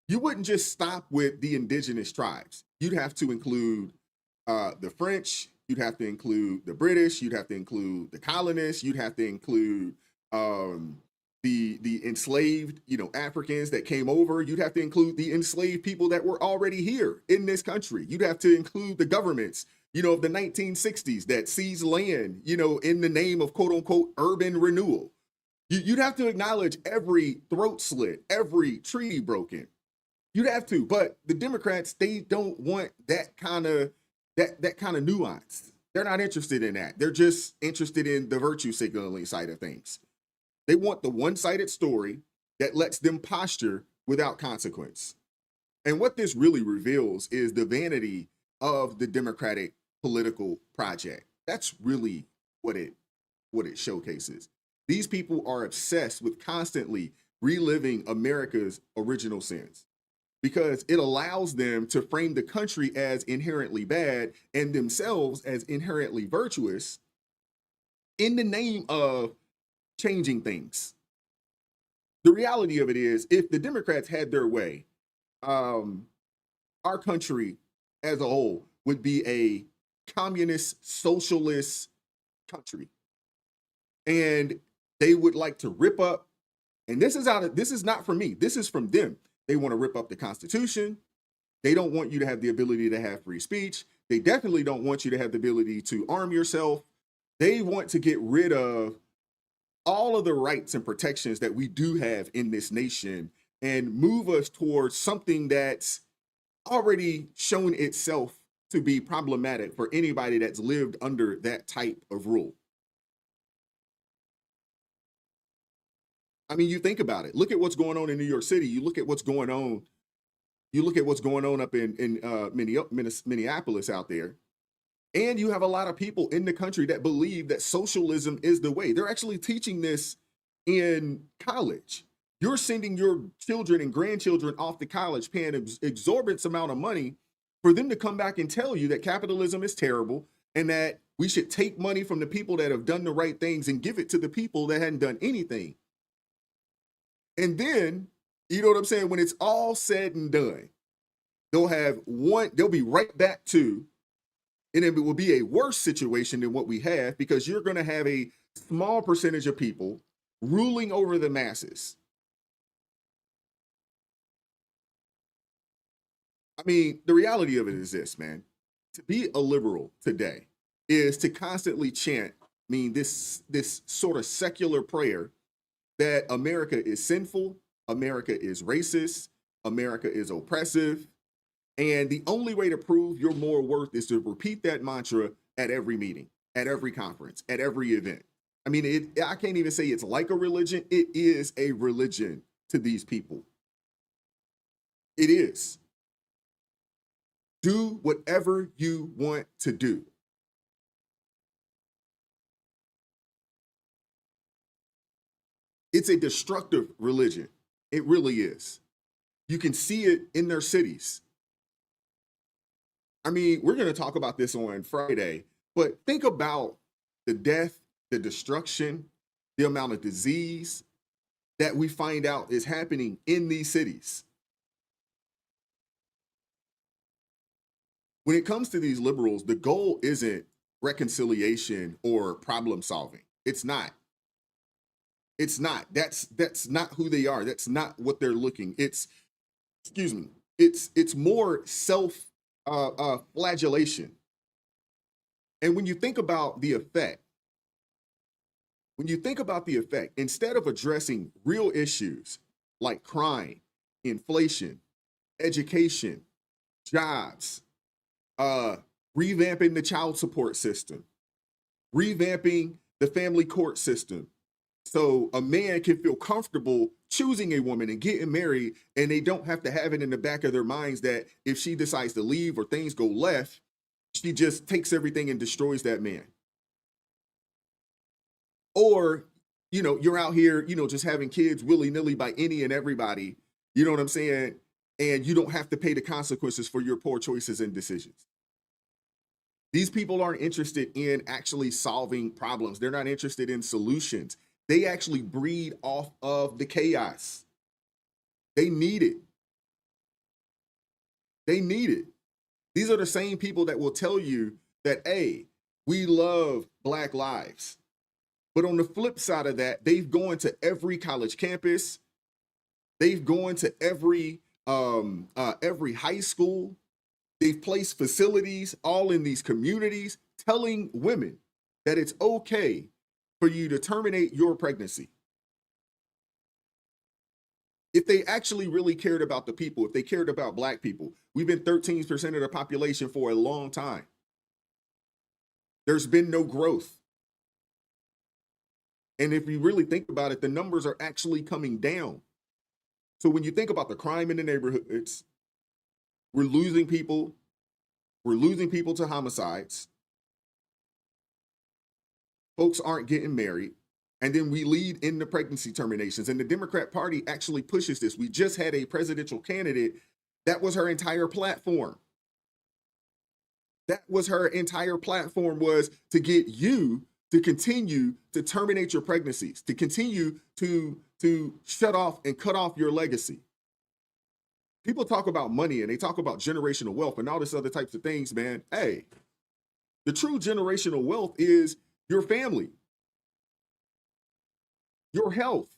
you wouldn't just stop with the indigenous tribes. You'd have to include the French, you'd have to include the British, you'd have to include the colonists, you'd have to include the enslaved, Africans that came over. You'd have to include the enslaved people that were already here in this country. You'd have to include the governments, of the 1960s that seized land, in the name of quote unquote urban renewal. You'd have to acknowledge every throat slit, every treaty broken. You'd have to, but the Democrats, they don't want that kind of nuance. They're not interested in that. They're just interested in the virtue signaling side of things. They want the one-sided story that lets them posture without consequence. And what this really reveals is the vanity of the Democratic political project. That's really what it showcases. These people are obsessed with constantly reliving America's original sins, because it allows them to frame the country as inherently bad and themselves as inherently virtuous in the name of changing things. The reality of it is, if the Democrats had their way, our country as a whole would be a communist, socialist country. And they would like to rip up, and this is not from me, this is from them. They want to rip up the Constitution. They don't want you to have the ability to have free speech. They definitely don't want you to have the ability to arm yourself. They want to get rid of all of the rights and protections that we do have in this nation and move us towards something that's already shown itself to be problematic for anybody that's lived under that type of rule. I mean, you think about it. Look at what's going on in New York City. You look at what's going on. You look at what's going on up in Minneapolis out there. And you have a lot of people in the country that believe that socialism is the way. They're actually teaching this in college. You're sending your children and grandchildren off to college, paying an exorbitant amount of money for them to come back and tell you that capitalism is terrible and that we should take money from the people that have done the right things and give it to the people that hadn't done anything. And then, you know what I'm saying? When it's all said and done, they'll be right back to, and it will be a worse situation than what we have, because you're going to have a small percentage of people ruling over the masses. I mean, the reality of it is this, man. To be a liberal today is to constantly chant, this sort of secular prayer that America is sinful, America is racist, America is oppressive. And the only way to prove your moral worth is to repeat that mantra at every meeting, at every conference, at every event. I mean, I can't even say it's like a religion. It is a religion to these people. It is. Do whatever you want to do. It's a destructive religion. It really is. You can see it in their cities. I mean, we're going to talk about this on Friday, but think about the death, the destruction, the amount of disease that we find out is happening in these cities. When it comes to these liberals, the goal isn't reconciliation or problem solving. It's not. It's not. That's not who they are. That's not what they're looking. It's more self flagellation. And when you think about the effect, instead of addressing real issues like crime, inflation, education, jobs, revamping the child support system, revamping the family court system, so a man can feel comfortable choosing a woman and getting married, and they don't have to have it in the back of their minds that if she decides to leave or things go left, she just takes everything and destroys that man. Or, you're out here, just having kids willy-nilly by any and everybody, you know what I'm saying? And you don't have to pay the consequences for your poor choices and decisions. These people aren't interested in actually solving problems. They're not interested in solutions. They actually breed off of the chaos. They need it. They need it. These are the same people that will tell you that, hey, we love Black lives. But on the flip side of that, they've gone to every college campus. They've gone to every high school. They've placed facilities all in these communities, telling women that it's okay for you to terminate your pregnancy. If they actually really cared about the people, if they cared about Black people, we've been 13% of the population for a long time. There's been no growth. And if you really think about it, the numbers are actually coming down. So when you think about the crime in the neighborhoods, we're losing people to homicides. Folks aren't getting married. And then we lead in the pregnancy terminations. And the Democrat Party actually pushes this. We just had a presidential candidate. That was her entire platform. Was to get you to continue to terminate your pregnancies, to continue to shut off and cut off your legacy. People talk about money and they talk about generational wealth and all this other types of things, man. Hey, the true generational wealth is your family, your health,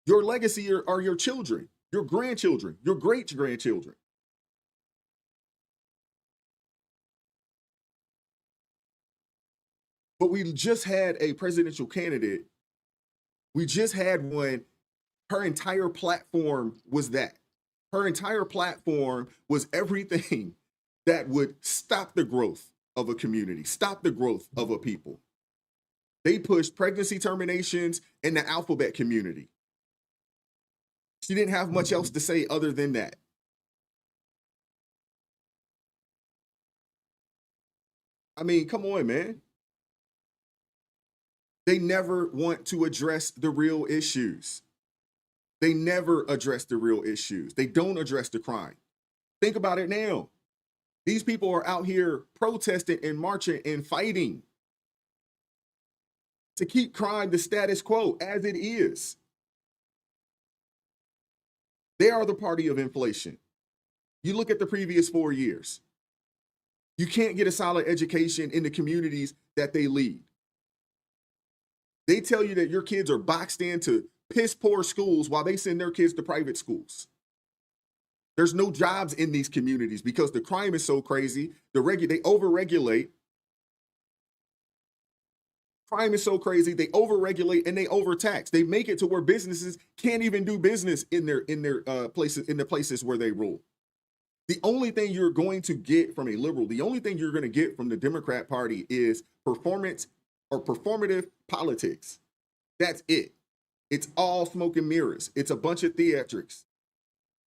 your legacy are your children, your grandchildren, your great-grandchildren. But But we just had a presidential candidate. We just had one. Her entire platform was that. Her entire platform was everything that would stop the growth of a community, stop the growth of a people. They pushed pregnancy terminations in the alphabet community. She didn't have much else to say other than that. I mean, come on, man. They never want to address the real issues. They never address the real issues. They don't address the crime. Think about it now. These people are out here protesting and marching and fighting to keep crime the status quo as it is. They are the party of inflation. You look at the previous 4 years. You can't get a solid education in the communities that they lead. They tell you that your kids are boxed into piss poor schools while they send their kids to private schools. There's no jobs in these communities because the crime is so crazy. They overregulate. Crime is so crazy. They overregulate and they overtax. They make it to where businesses can't even do business in their places, in the places where they rule. The only thing you're going to get from a liberal, the only thing you're going to get from the Democrat Party is performance or performative politics. That's it. It's all smoke and mirrors. It's a bunch of theatrics.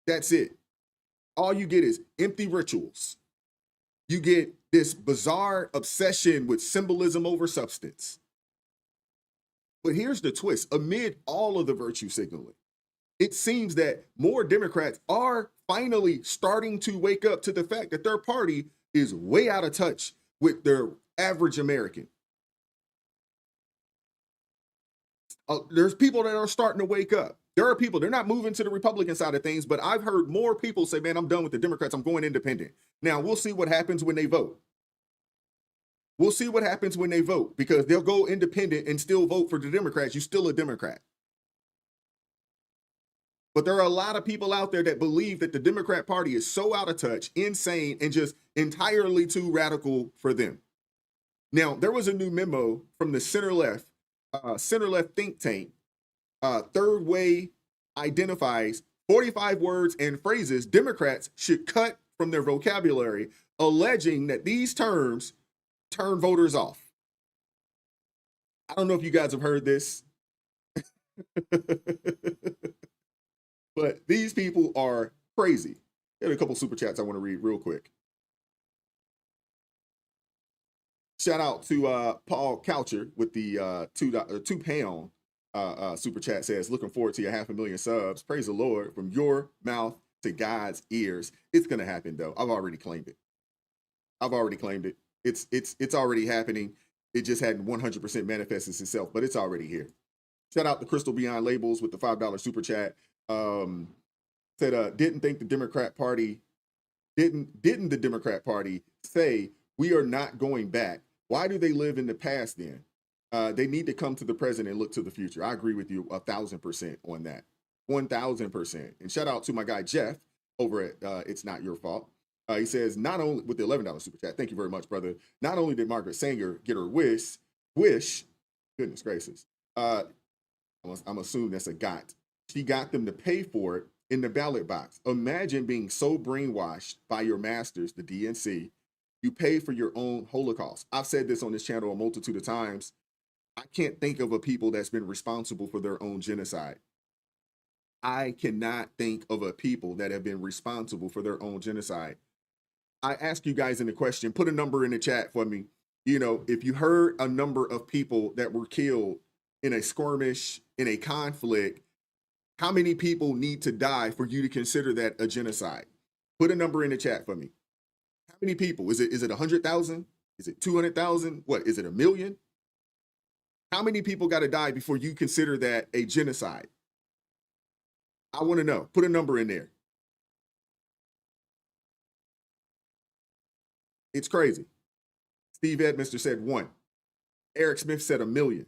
That's it. All you get is empty rituals. You get this bizarre obsession with symbolism over substance. But here's the twist. Amid all of the virtue signaling, it seems that more Democrats are finally starting to wake up to the fact that their party is way out of touch with their average American. There's people that are starting to wake up. There are people, they're not moving to the Republican side of things, but I've heard more people say, man, I'm done with the Democrats. I'm going independent. Now, we'll see what happens when they vote. We'll see what happens when they vote because they'll go independent and still vote for the Democrats. You're still a Democrat. But there are a lot of people out there that believe that the Democrat Party is so out of touch, insane, and just entirely too radical for them. Now, there was a new memo from the center-left think tank. Third Way identifies 45 words and phrases Democrats should cut from their vocabulary, alleging that these terms turn voters off. I don't know if you guys have heard this, but these people are crazy. There are a couple super chats I want to read real quick. Shout out to Paul Coucher with the £2 super chat says, looking forward to your 500,000 subs. Praise the Lord. From your mouth to God's ears. It's going to happen, though. I've already claimed it. It's already happening. It just hadn't 100% manifested itself, but it's already here. Shout out to Crystal Beyond Labels with the $5 super chat. Said, didn't the Democrat Party say we are not going back? Why do they live in the past then? They need to come to the present and look to the future. I agree with you 1,000% on that. 1,000%. And shout out to my guy Jeff over at It's Not Your Fault. He says, not only with the $11 super chat, thank you very much, brother. Not only did Margaret Sanger get her wish, goodness gracious, I'm assuming that's a got. She got them to pay for it in the ballot box. Imagine being so brainwashed by your masters, the DNC, you pay for your own Holocaust. I've said this on this channel a multitude of times. I can't think of a people that's been responsible for their own genocide. I cannot think of a people that have been responsible for their own genocide. I ask you guys in the question, put a number in the chat for me. You know, if you heard a number of people that were killed in a skirmish, in a conflict, how many people need to die for you to consider that a genocide? Put a number in the chat for me. How many people? Is it 100,000? Is it 200,000? What, is it 1 million? How many people got to die before you consider that a genocide? I want to know. Put a number in there. It's crazy. Steve Edminster said 1. Eric Smith said 1 million.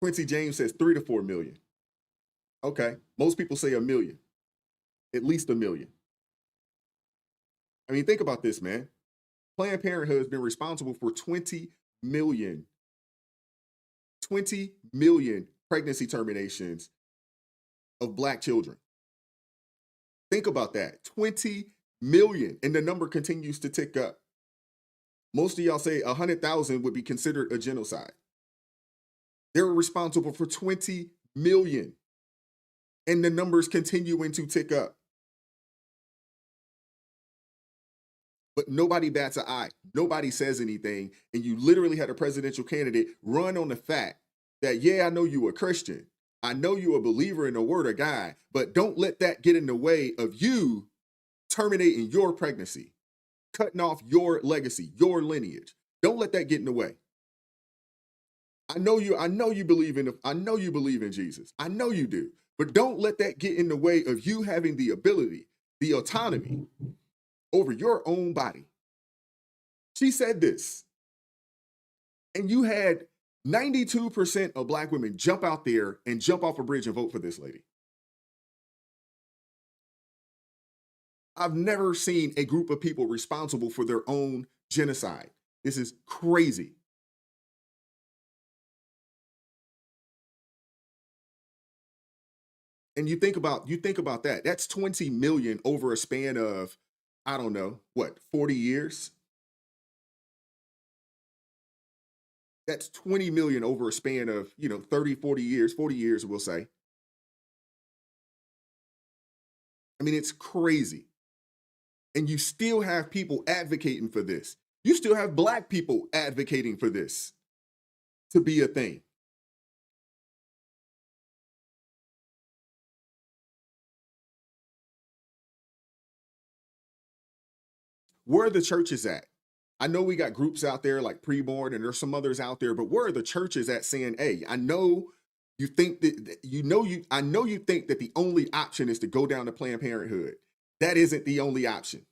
Quincy James says 3 to 4 million. Okay. Most people say 1 million. At least 1 million. I mean, think about this, man. Planned Parenthood has been responsible for 20 million pregnancy terminations of Black children. Think about that, 20 million, and the number continues to tick up. Most of y'all say 100,000 would be considered a genocide. They're responsible for 20 million, and the numbers continuing to tick up. But nobody bats an eye. Nobody says anything. And you literally had a presidential candidate run on the fact that, yeah, I know you a Christian. I know you a believer in the word of God, but don't let that get in the way of you terminating your pregnancy, cutting off your legacy, your lineage. Don't let that get in the way. I know you believe in Jesus. I know you do. But don't let that get in the way of you having the ability, the autonomy over your own body. She said this. And you had 92% of Black women jump out there and jump off a bridge and vote for this lady. I've never seen a group of people responsible for their own genocide. This is crazy. And you think about that. That's 20 million over a span of, I don't know, what, 40 years? That's 20 million over a span of, 30, 40 years, we'll say. I mean, it's crazy. And you still have people advocating for this. You still have Black people advocating for this to be a thing. Where are the churches at? I know we got groups out there like Preborn, and there's some others out there, but where are the churches at saying, hey, I know you think that you think that the only option is to go down to Planned Parenthood. That isn't the only option.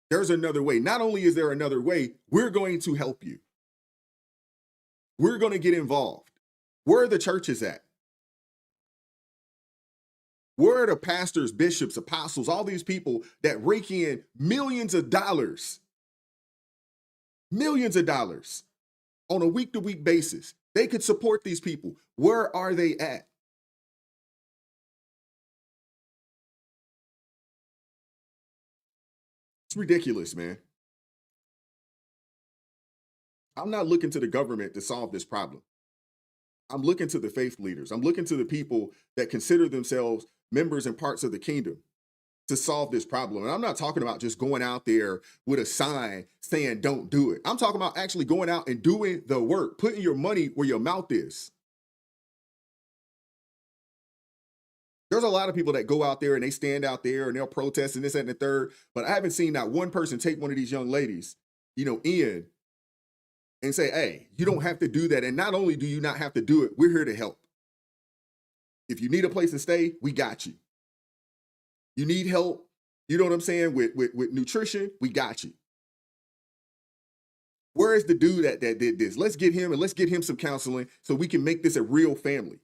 There's another way. Not only is there another way, we're going to help you. We're going to get involved. Where are the churches at? Where are the pastors, bishops, apostles, all these people that rake in millions of dollars on a week-to-week basis? They could support these people. Where are they at? It's ridiculous, man. I'm not looking to the government to solve this problem. I'm looking to the faith leaders. I'm looking to the people that consider themselves members and parts of the kingdom to solve this problem. And I'm not talking about just going out there with a sign saying don't do it. I'm talking about actually going out and doing the work, putting your money where your mouth is. There's a lot of people that go out there and they stand out there and they'll protest and this, that, and the third, but I haven't seen not one person take one of these young ladies, in and say, hey, you don't have to do that. And not only do you not have to do it, we're here to help. If you need a place to stay, we got you. You need help, you know what I'm saying, with nutrition, we got you. Where is the dude that did this? Let's get him and let's get him some counseling so we can make this a real family.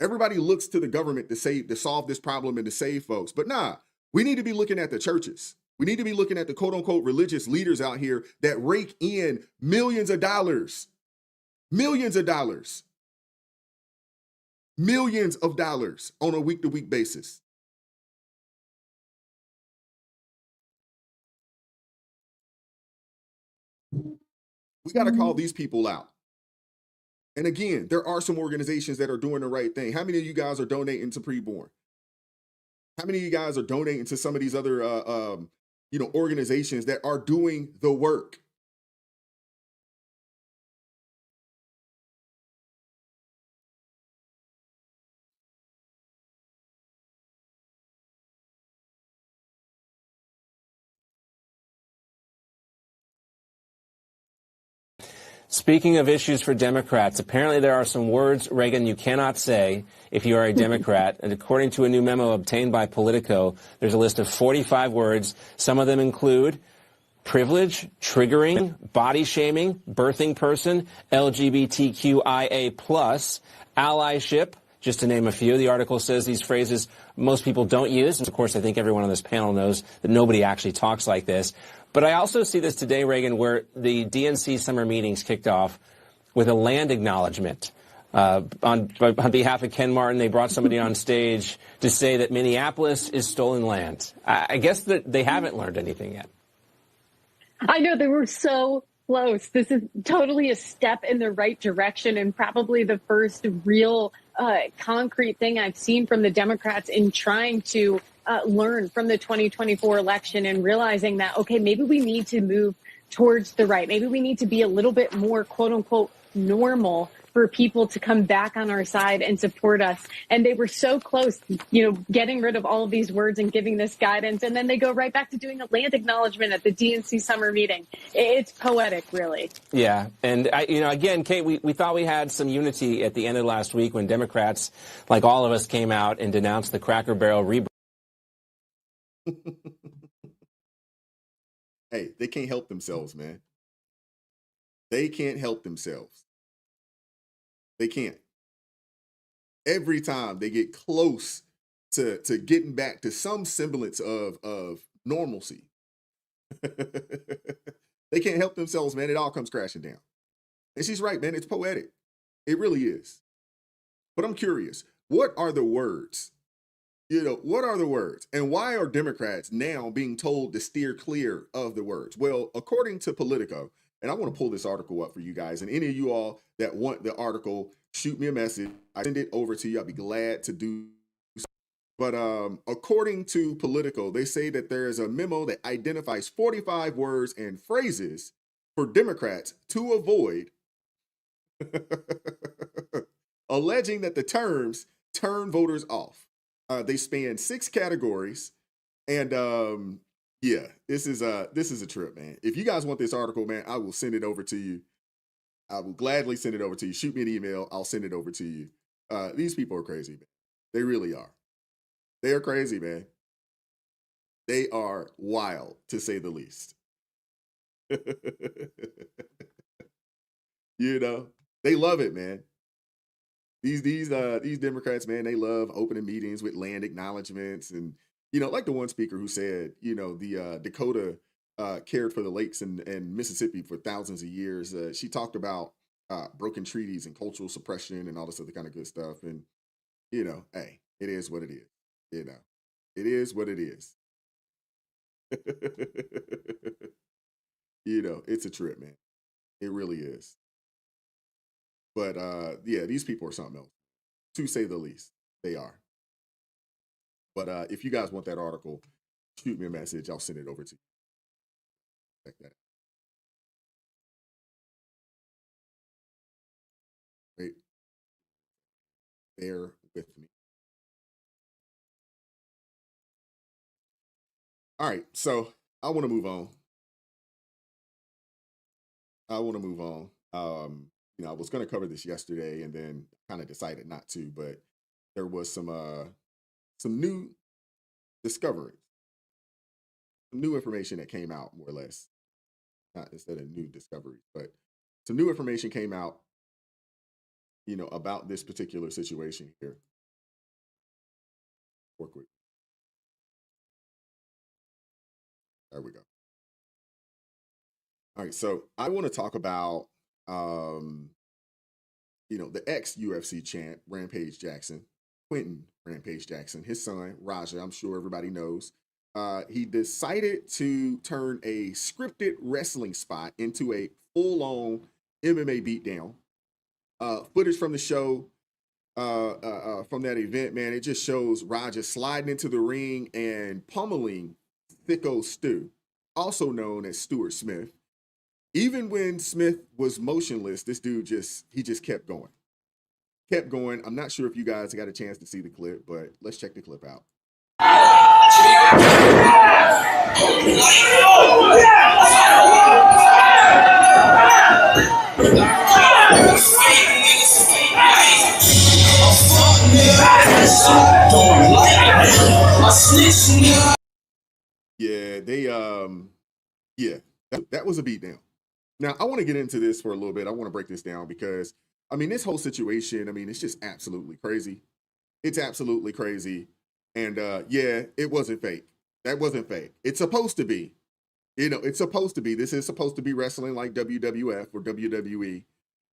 Everybody looks to the government to solve this problem and to save folks. But nah, we need to be looking at the churches. We need to be looking at the quote unquote religious leaders out here that rake in millions of dollars on a week-to-week basis. We got to call these people out. And again, there are some organizations that are doing the right thing. How many of you guys are donating to Preborn? How many of you guys are donating to some of these other, organizations that are doing the work? Speaking of issues for Democrats, apparently there are some words, Reagan, you cannot say if you are a Democrat. And according to a new memo obtained by Politico, there's a list of 45 words. Some of them include privilege, triggering, body shaming, birthing person, LGBTQIA+, allyship, just to name a few. The article says these phrases most people don't use. And of course, I think everyone on this panel knows that nobody actually talks like this. But I also see this today, Reagan, where the DNC summer meetings kicked off with a land acknowledgement. On behalf of Ken Martin, they brought somebody on stage to say that Minneapolis is stolen land. I guess that they haven't learned anything yet. I know, they were so close. This is totally a step in the right direction and probably the first real concrete thing I've seen from the Democrats in trying to learn from the 2024 election and realizing that, okay, maybe we need to move towards the right. Maybe we need to be a little bit more, quote unquote, normal for people to come back on our side and support us. And they were so close, getting rid of all of these words and giving this guidance. And then they go right back to doing a land acknowledgement at the DNC summer meeting. It's poetic, really. Yeah. And, again, Kate, we thought we had some unity at the end of last week when Democrats, like all of us, came out and denounced the Cracker Barrel rebrand. Hey, they can't help themselves, man. They can't help themselves. They can't. Every time they get close to getting back to some semblance of normalcy, they can't help themselves, man. It all comes crashing down. And she's right, man. It's poetic. It really is. But I'm curious, what are the words? What are the words? And why are Democrats now being told to steer clear of the words? Well, according to Politico, and I want to pull this article up for you guys, and any of you all that want the article, shoot me a message. I send it over to you. I'll be glad to do so. But according to Politico, they say that there is a memo that identifies 45 words and phrases for Democrats to avoid, alleging that the terms turn voters off. They span 6 categories, and yeah, this is a trip, man. If you guys want this article, man, I will send it over to you. I will gladly send it over to you. Shoot me an email. I'll send it over to you. These people are crazy, man. They really are. They are crazy, man. They are wild, to say the least. They love it, man. These Democrats, man, they love opening meetings with land acknowledgments, and like the one speaker who said, the Dakota cared for the lakes and Mississippi for thousands of years. She talked about broken treaties and cultural suppression and all this other kind of good stuff. And hey, it is what it is. It is what it is. It's a trip, man. It really is. But yeah, these people are something else, to say the least. They are. But if you guys want that article, shoot me a message. I'll send it over to you. Check that out. Wait. Bear with me. All right, so I want to move on. I was going to cover this yesterday and then kind of decided not to, but there was some new discovery, some new information that came out, more or less. Not instead of new discoveries, but some new information came out, about this particular situation here. Work with. There we go. All right, so I want to talk about, the ex-UFC champ, Rampage Jackson, Quentin Rampage Jackson, his son, Raja, I'm sure everybody knows. He decided to turn a scripted wrestling spot into a full-on MMA beatdown. Footage from the show, from that event, man, it just shows Raja sliding into the ring and pummeling Thicko Stu, also known as Stuart Smith. Even when Smith was motionless, this dude just kept going. Kept going. I'm not sure if you guys got a chance to see the clip, but let's check the clip out. Yeah, that was a beatdown. Now, I want to get into this for a little bit. I want to break this down because, this whole situation, it's just absolutely crazy. It's absolutely crazy. And yeah, it wasn't fake. That wasn't fake. It's supposed to be. You know, it's supposed to be. This is supposed to be wrestling like WWF or WWE.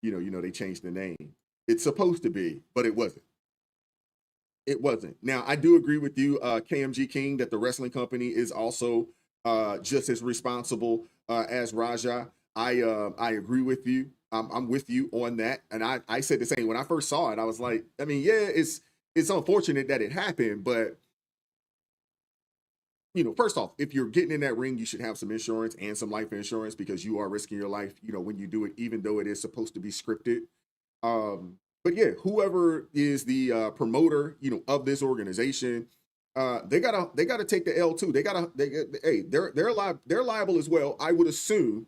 You know, they changed the name. It's supposed to be, but it wasn't. It wasn't. Now, I do agree with you, KMG King, that the wrestling company is also just as responsible as Raja. I agree with you. I'm with you on that. And I said the same when I first saw it. I was like, I mean, yeah, it's unfortunate that it happened, but you know, first off, if you're getting in that ring, you should have some insurance and some life insurance because you are risking your life, you know, when you do it, even though it is supposed to be scripted. But yeah, whoever is the promoter, you know, of this organization, they gotta take the L too. They're liable as well. I would assume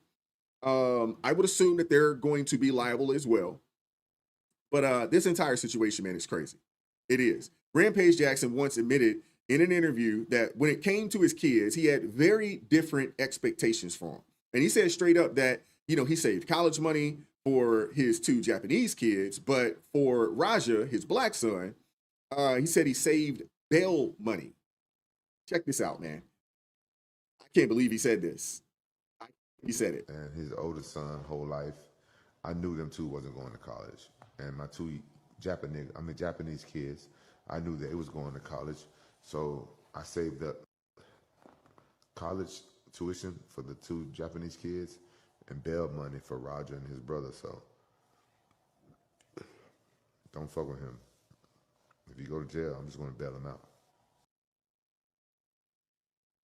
that they're going to be liable as well. But this entire situation, man, is crazy. It is. Rampage Jackson once admitted in an interview that when it came to his kids, he had very different expectations for them. And he said straight up that, you know, he saved college money for his 2 Japanese kids, but for Raja, his black son, he said he saved bail money. Check this out, man. I can't believe he said this. He said it. And his oldest son, whole life, I knew them 2 wasn't going to college. And my 2 Japanese kids, I knew that it was going to college. So I saved up college tuition for the 2 Japanese kids and bail money for Roger and his brother. So don't fuck with him. If you go to jail, I'm just going to bail him out.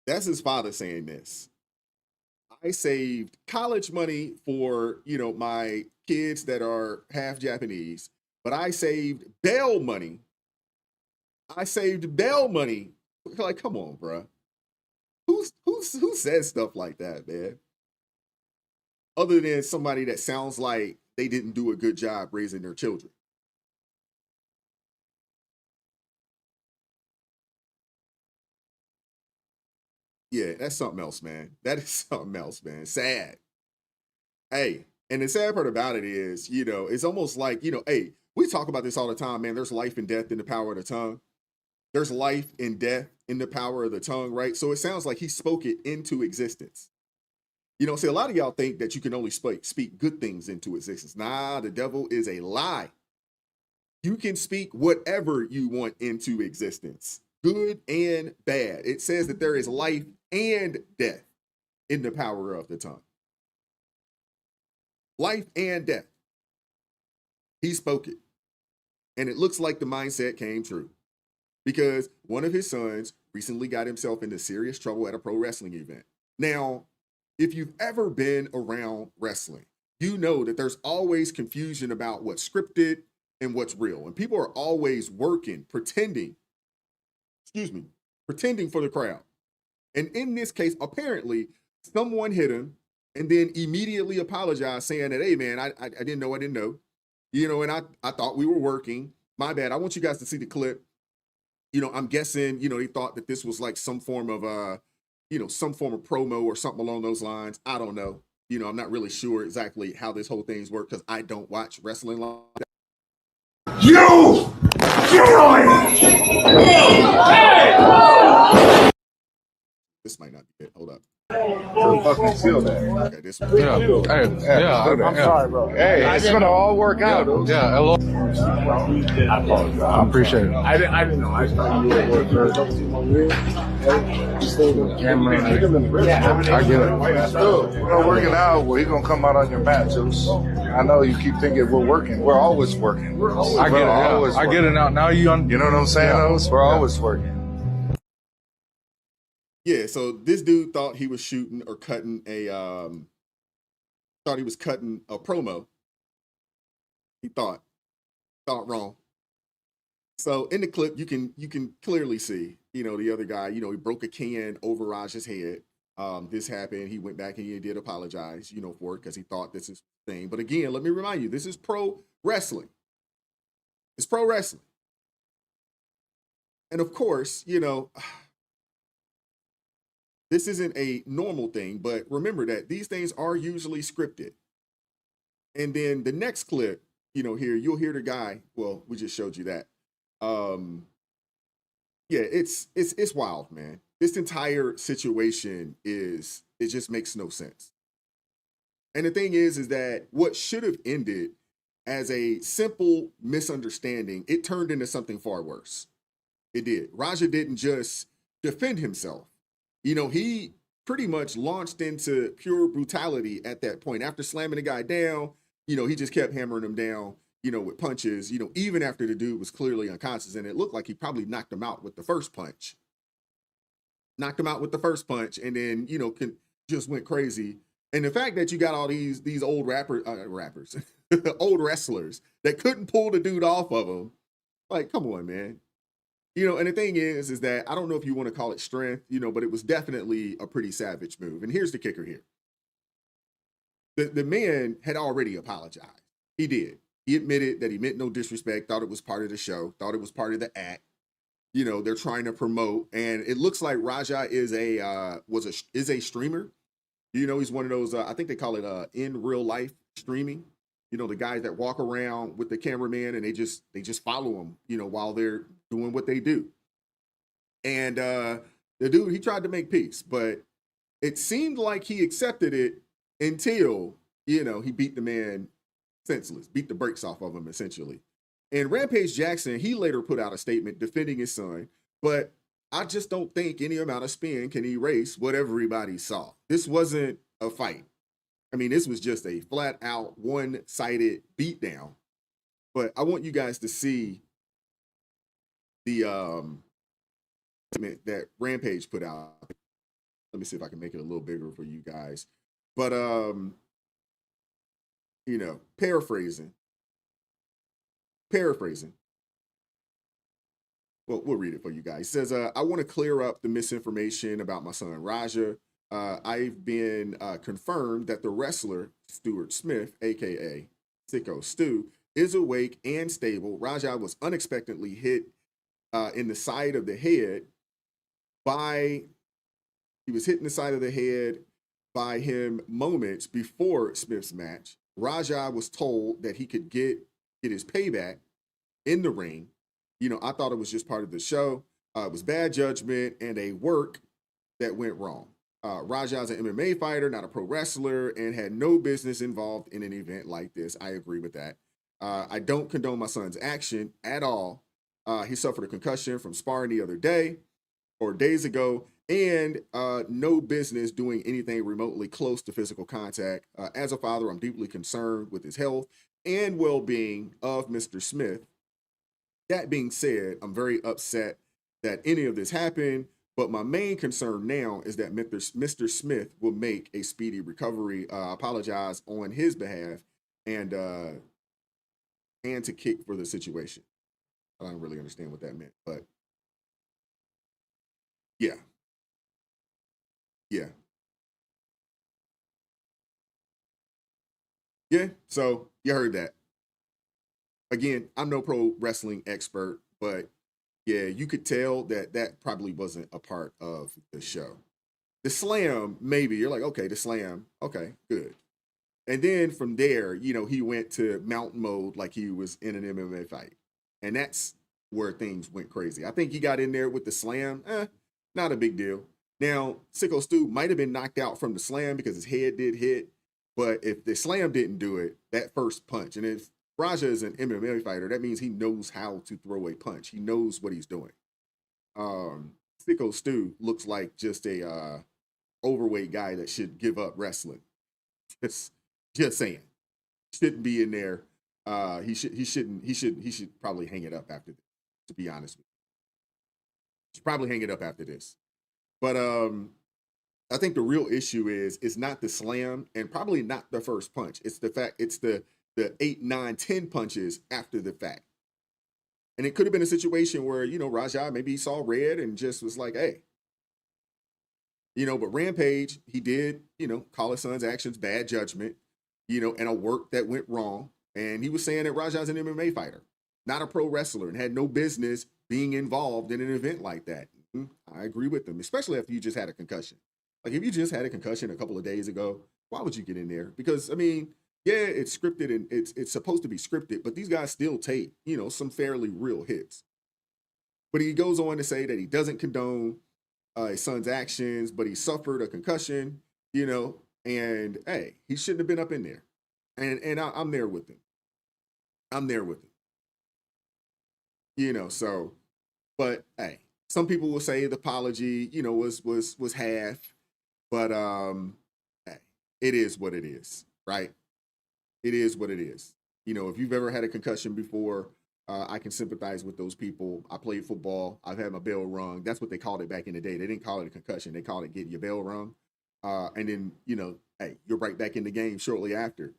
That's his father saying this. I saved college money for, you know, my kids that are half Japanese, but I saved bail money. Like, come on, bro. Who says stuff like that, man? Other than somebody that sounds like they didn't do a good job raising their children. Yeah, that's something else, man. That is something else, man. Sad. Hey, and the sad part about it is, you know, it's almost like, you know, hey, we talk about this all the time, man. There's life and death in the power of the tongue. There's life and death in the power of the tongue, right? So it sounds like he spoke it into existence. You know, see, a lot of y'all think that you can only speak good things into existence. Nah, the devil is a lie. You can speak whatever you want into existence, good and bad. It says that there is life and death in the power of the tongue. Life and death. He spoke it. And it looks like the mindset came true because one of his sons recently got himself into serious trouble at a pro wrestling event. Now, if you've ever been around wrestling, you know that there's always confusion about what's scripted and what's real. And people are always working, pretending for the crowd. And in this case, apparently, someone hit him and then immediately apologized, saying that, hey, man, I didn't know. You know, and I thought we were working. My bad. I want you guys to see the clip. You know, I'm guessing, you know, he thought that this was like some form of promo or something along those lines. I don't know. You know, I'm not really sure exactly how this whole thing's work because I don't watch wrestling like that. You kill me! This might not be it. Hold up. Fucking feel that. Okay, this one. I'm sorry, bro. Hey, it's gonna all work out. Yeah, hello. I appreciate it. I didn't know. I started you work for a couple more years. You stayed in the camera. I get it. We're working out. Well, he's gonna come out on your mat, too. I know you keep thinking we're working. We're always working. I get it. Yeah. I get it now. Now you know what I'm saying? We're always working. Yeah, so this dude thought he was shooting or cutting a promo. He thought wrong. So in the clip, you can clearly see, you know, the other guy, you know, he broke a can over Raj's head. This happened. He went back and he did apologize, you know, for it because he thought this is the thing. But again, let me remind you, this is pro wrestling. It's pro wrestling. And of course, you know, this isn't a normal thing, but remember that these things are usually scripted. And then the next clip, you know, here, you'll hear the guy, well, we just showed you that. Yeah, it's wild, man. this entire situation it just makes no sense. And the thing is that what should have ended as a simple misunderstanding, it turned into something far worse. It did. Raja didn't just defend himself. He pretty much launched into pure brutality at that point. After slamming the guy down, he just kept hammering him down, with punches, even after the dude was clearly unconscious. And it looked like he probably knocked him out with the first punch. And then, just went crazy. And the fact that you got all these old rappers, old wrestlers that couldn't pull the dude off of him, like, come on, man. And the thing is that I don't know if you want to call it strength, but it was definitely a pretty savage move. And here's the kicker here. The man had already apologized. He did. He admitted that he meant no disrespect, thought it was part of the show, thought it was part of the act. They're trying to promote, and it looks like Raja is a streamer. He's one of those, I think they call it in real life streaming. The guys that walk around with the cameraman and they just follow him, while they're doing what they do. And the dude, he tried to make peace, but it seemed like he accepted it until, he beat the man senseless, beat the brakes off of him, essentially. And Rampage Jackson, he later put out a statement defending his son, but I just don't think any amount of spin can erase what everybody saw. This wasn't a fight. I mean, this was just a flat out one-sided beatdown. But I want you guys to see the statement that Rampage put out. Let me see if I can make it a little bigger for you guys. But paraphrasing. Well, we'll read it for you guys. It says, I want to clear up the misinformation about my son, Raja. I've been confirmed that the wrestler, Stuart Smith, a.k.a. Sicko Stu, is awake and stable. Raja was unexpectedly hit in the side of the head by him moments before Smith's match. Raja was told that he could get his payback in the ring. I thought it was just part of the show. It was bad judgment and a work that went wrong. Raja is an MMA fighter, not a pro wrestler, and had no business involved in an event like this. I agree with that. I don't condone my son's action at all. He suffered a concussion from sparring the other day or days ago, and no business doing anything remotely close to physical contact. As a father, I'm deeply concerned with his health and well-being of Mr. Smith. That being said, I'm very upset that any of this happened, but my main concern now is that Mr. Smith will make a speedy recovery, apologize on his behalf, and to kick for the situation. I don't really understand what that meant, but yeah. So you heard that. Again, I'm no pro wrestling expert, but yeah, you could tell that probably wasn't a part of the show. The slam, maybe you're like, okay, the slam, okay, good. And then from there, he went to mountain mode like he was in an MMA fight. And that's where things went crazy. I think he got in there with the slam, not a big deal. Now, Sicko Stu might have been knocked out from the slam because his head did hit, but if the slam didn't do it, that first punch, and if Raja is an MMA fighter, that means he knows how to throw a punch. He knows what he's doing. Sicko Stu looks like just a overweight guy that should give up wrestling. Just saying. Shouldn't be in there. He should probably hang it up after this, to be honest with you. Should probably hang it up after this. But I think the real issue is not the slam and probably not the first punch. It's the 8, 9, 10 punches after the fact. And it could have been a situation where, Raja, maybe he saw red and just was like, hey. But Rampage, he did, call his son's actions bad judgment, and a work that went wrong. And he was saying that Raja's an MMA fighter, not a pro wrestler, and had no business being involved in an event like that. I agree with him, especially after you just had a concussion. Like, if you just had a concussion a couple of days ago, why would you get in there? Because, yeah, it's scripted and it's supposed to be scripted, but these guys still take, some fairly real hits. But he goes on to say that he doesn't condone his son's actions, but he suffered a concussion, you know, and hey, he shouldn't have been up in there. And I'm there with him. I'm there with him. You know, so, but hey, some people will say the apology, you know, was half, but hey, it is what it is, right? It is what it is. You know, if you've ever had a concussion before, I can sympathize with those people. I played football. I've had my bell rung. That's what they called it back in the day. They didn't call it a concussion. They called it getting your bell rung. And then, you know, hey, you're right back in the game shortly after.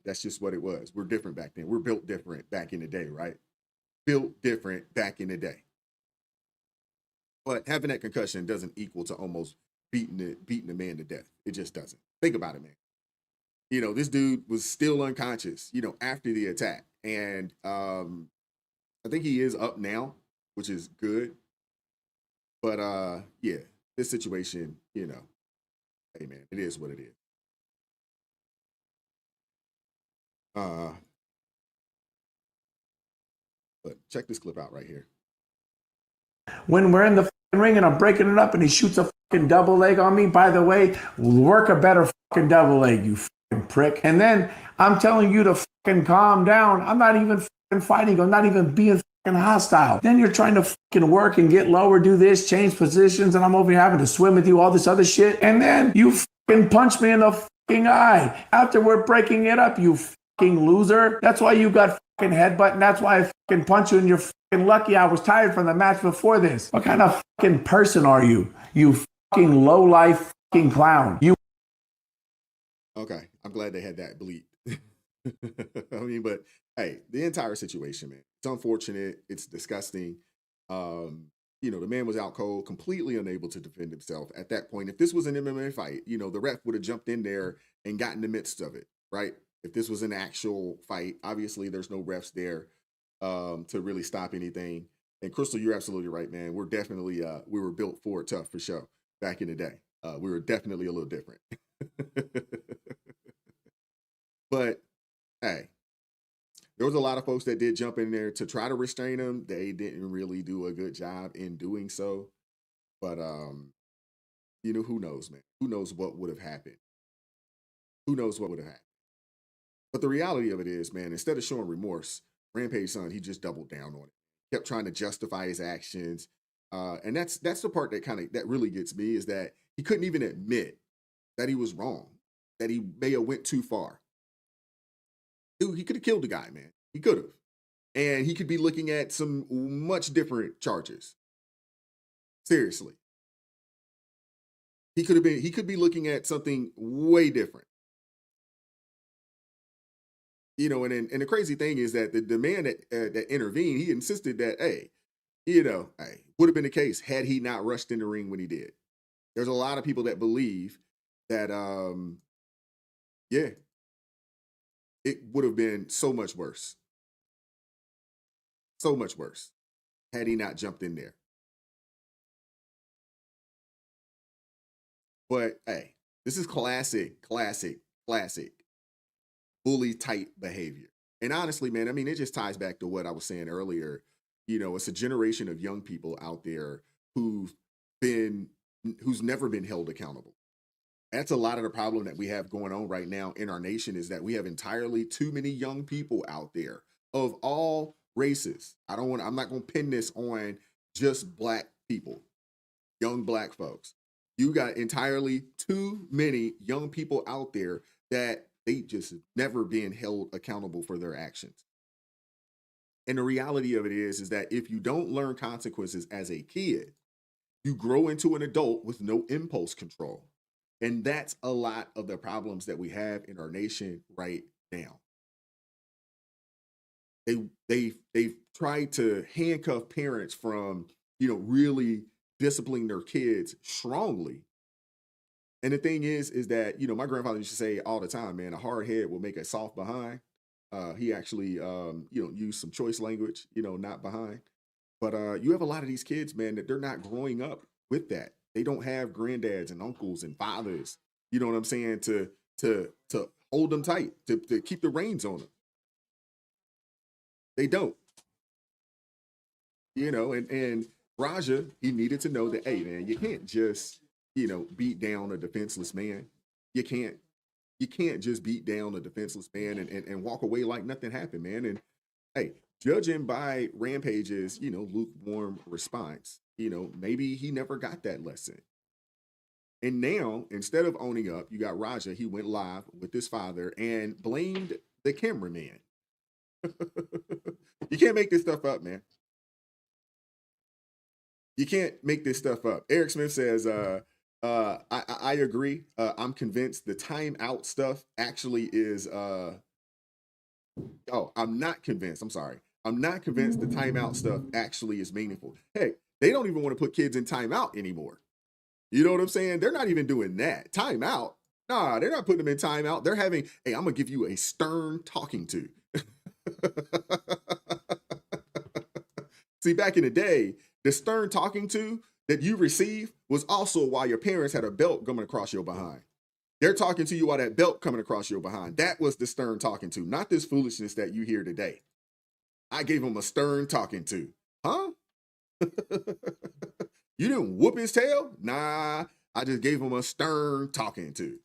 That's just what it was. We're different back then. We're built different back in the day, right? Built different back in the day. But having that concussion doesn't equal to almost beating the man to death. It just doesn't. Think about it, man. You know, this dude was still unconscious, you know, after the attack. And I think he is up now, which is good. But yeah, this situation, you know, hey man, it is what it is. But check this clip out right here. When we're in the ring and I'm breaking it up and he shoots a fucking double leg on me, by the way, work a better fucking double leg, you fucking prick. And then I'm telling you to fucking calm down. I'm not even fucking fighting. I'm not even being fucking hostile. Then you're trying to fucking work and get lower, do this, change positions, and I'm over here having to swim with you, all this other shit. And then you fucking punch me in the fucking eye after we're breaking it up, you fucking loser. That's why you got fucking headbutt, and that's why I fucking punch you, and you're fucking lucky I was tired from the match before this. What kind of fucking person are you? You fucking low-life fucking clown. You. Okay, I'm glad they had that bleep. I mean, but hey, the entire situation, man, it's unfortunate. It's disgusting. You know, the man was out cold, completely unable to defend himself at that point. If this was an MMA fight, you know, the ref would have jumped in there and got in the midst of it, right? If this was an actual fight, obviously there's no refs there to really stop anything. And Crystal, you're absolutely right, man. We're definitely we were built for it tough for sure back in the day. We were definitely a little different. But hey, there was a lot of folks that did jump in there to try to restrain him. They didn't really do a good job in doing so. But you know, who knows, man? Who knows what would have happened? Who knows what would have happened? But the reality of it is, man, instead of showing remorse, Rampage son, he just doubled down on it. Kept trying to justify his actions. And that's the part that really gets me, is that he couldn't even admit that he was wrong, that he may have went too far. Dude, he could have killed the guy, man. He could have. And he could be looking at some much different charges. Seriously. He could be looking at something way different. You know, and the crazy thing is that the man that intervened, he insisted that, hey, you know, hey, would have been the case had he not rushed in the ring when he did. There's a lot of people that believe that, yeah, it would have been so much worse. So much worse had he not jumped in there. But hey, this is classic bully type behavior. And honestly, man, I mean, it just ties back to what I was saying earlier. You know, it's a generation of young people out there who's never been held accountable. That's a lot of the problem that we have going on right now in our nation, is that we have entirely too many young people out there of all races. I'm not going to pin this on just black people, young black folks. You got entirely too many young people out there that they just never been held accountable for their actions. And the reality of it is that if you don't learn consequences as a kid, you grow into an adult with no impulse control. And that's a lot of the problems that we have in our nation right now. They've tried to handcuff parents from, you know, really disciplining their kids strongly. And the thing is that, you know, my grandfather used to say all the time, man, a hard head will make a soft behind. He actually, you know, used some choice language, you know, not behind. But you have a lot of these kids, man, that they're not growing up with that. They don't have granddads and uncles and fathers, you know what I'm saying, to hold them tight, to keep the reins on them. They don't. You know, and Raja, he needed to know that, hey, man, you can't just, beat down a defenseless man. You can't just beat down a defenseless man and walk away like nothing happened, man. And hey, judging by Rampage's, lukewarm response, maybe he never got that lesson. And now, instead of owning up, you got Raja, he went live with his father and blamed the cameraman. You can't make this stuff up, man. You can't make this stuff up. Eric Smith says, I agree. I'm convinced the timeout stuff actually is, I'm not convinced. I'm sorry. I'm not convinced the timeout stuff actually is meaningful. Heck, they don't even want to put kids in timeout anymore. You know what I'm saying? They're not even doing that. Timeout? Nah, they're not putting them in timeout. They're having, hey, I'm going to give you a stern talking to. See, back in the day, the stern talking to that you received was also while your parents had a belt coming across your behind. They're talking to you while that belt coming across your behind. That was the stern talking to, not this foolishness that you hear today. I gave him a stern talking to. Huh? You didn't whoop his tail? Nah, I just gave him a stern talking to.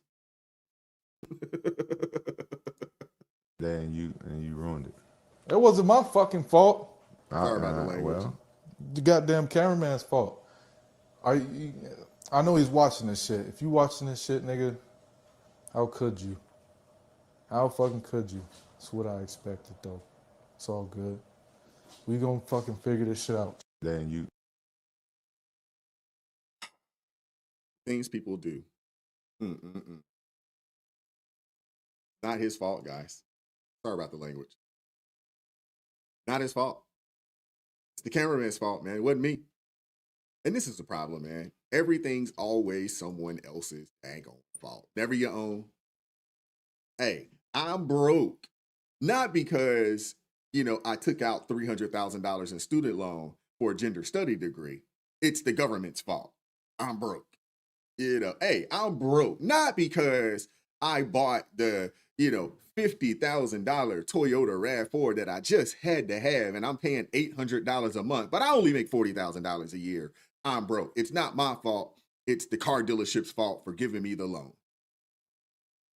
And you ruined it. It wasn't my fucking fault. Sorry about the language. Well, The goddamn cameraman's fault. I know he's watching this shit. If you watching this shit, nigga, how could you? How fucking could you? That's what I expected, though. It's all good. We gonna fucking figure this shit out. then you. Things people do. Not his fault, guys. Sorry about the language. Not his fault. It's the cameraman's fault, man. It wasn't me. And this is the problem, man. Everything's always someone else's dang fault. Never your own. Hey, I'm broke. Not because, I took out $300,000 in student loan for a gender study degree. It's the government's fault. I'm broke. Hey, I'm broke. Not because I bought the, $50,000 Toyota RAV4 that I just had to have, and I'm paying $800 a month, but I only make $40,000 a year. I'm broke. It's not my fault. It's the car dealership's fault for giving me the loan.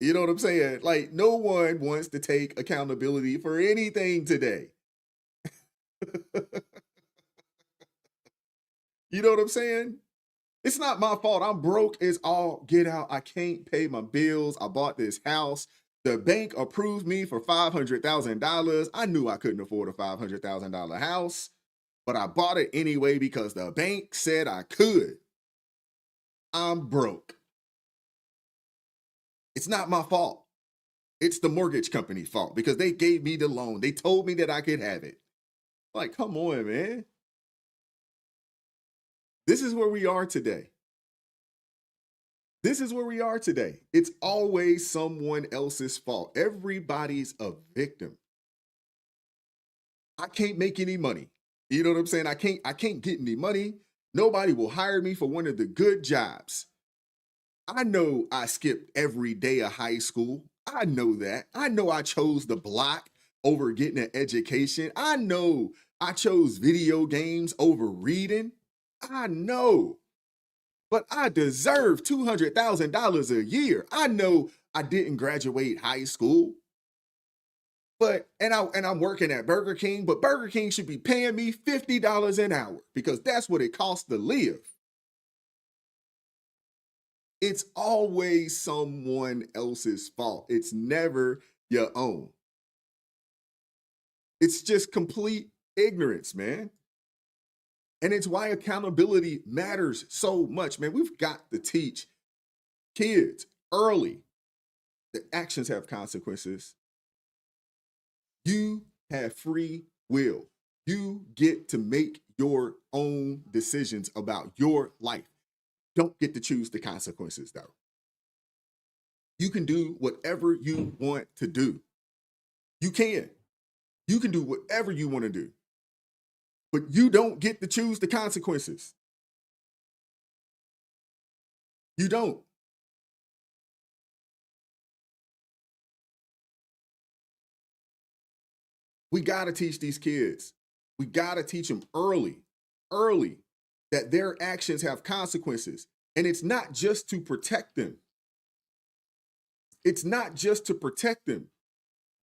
You know what I'm saying? Like, no one wants to take accountability for anything today. You know what I'm saying? It's not my fault. I'm broke as all get out. I can't pay my bills. I bought this house. The bank approved me for $500,000. I knew I couldn't afford a $500,000 house, but I bought it anyway because the bank said I could. I'm broke. It's not my fault. It's the mortgage company's fault because they gave me the loan. They told me that I could have it. Like, come on, man. This is where we are today. This is where we are today. It's always someone else's fault. Everybody's a victim. I can't make any money. You know what I'm saying? I can't get any money. Nobody will hire me for one of the good jobs. I know I skipped every day of high school. I know that. I know I chose the block over getting an education. I know I chose video games over reading. I know. But I deserve $200,000 a year. I know I didn't graduate high school. But I'm working at Burger King, but Burger King should be paying me $50 an hour because that's what it costs to live. It's always someone else's fault. It's never your own. It's just complete ignorance, man. And it's why accountability matters so much, man. We've got to teach kids early that actions have consequences. You have free will. You get to make your own decisions about your life. Don't get to choose the consequences, though. You can do whatever you want to do. You can. You can do whatever you want to do. But you don't get to choose the consequences. You don't. We got to teach these kids. We got to teach them early. that their actions have consequences. And it's not just to protect them. It's not just to protect them,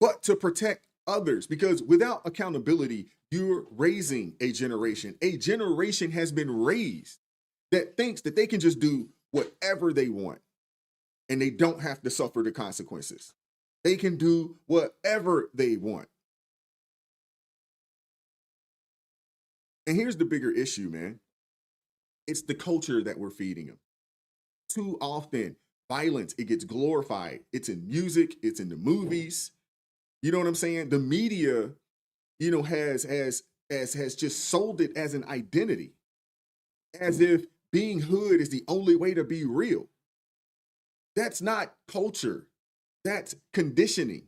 but to protect others. Because without accountability, you're raising a generation. A generation has been raised that thinks that they can just do whatever they want and they don't have to suffer the consequences. They can do whatever they want. And here's the bigger issue, man. It's the culture that we're feeding them. Too often, violence, it gets glorified. It's in music, it's in the movies. You know what I'm saying? The media, you know, has just sold it as an identity, as if being hood is the only way to be real. That's not culture. That's conditioning.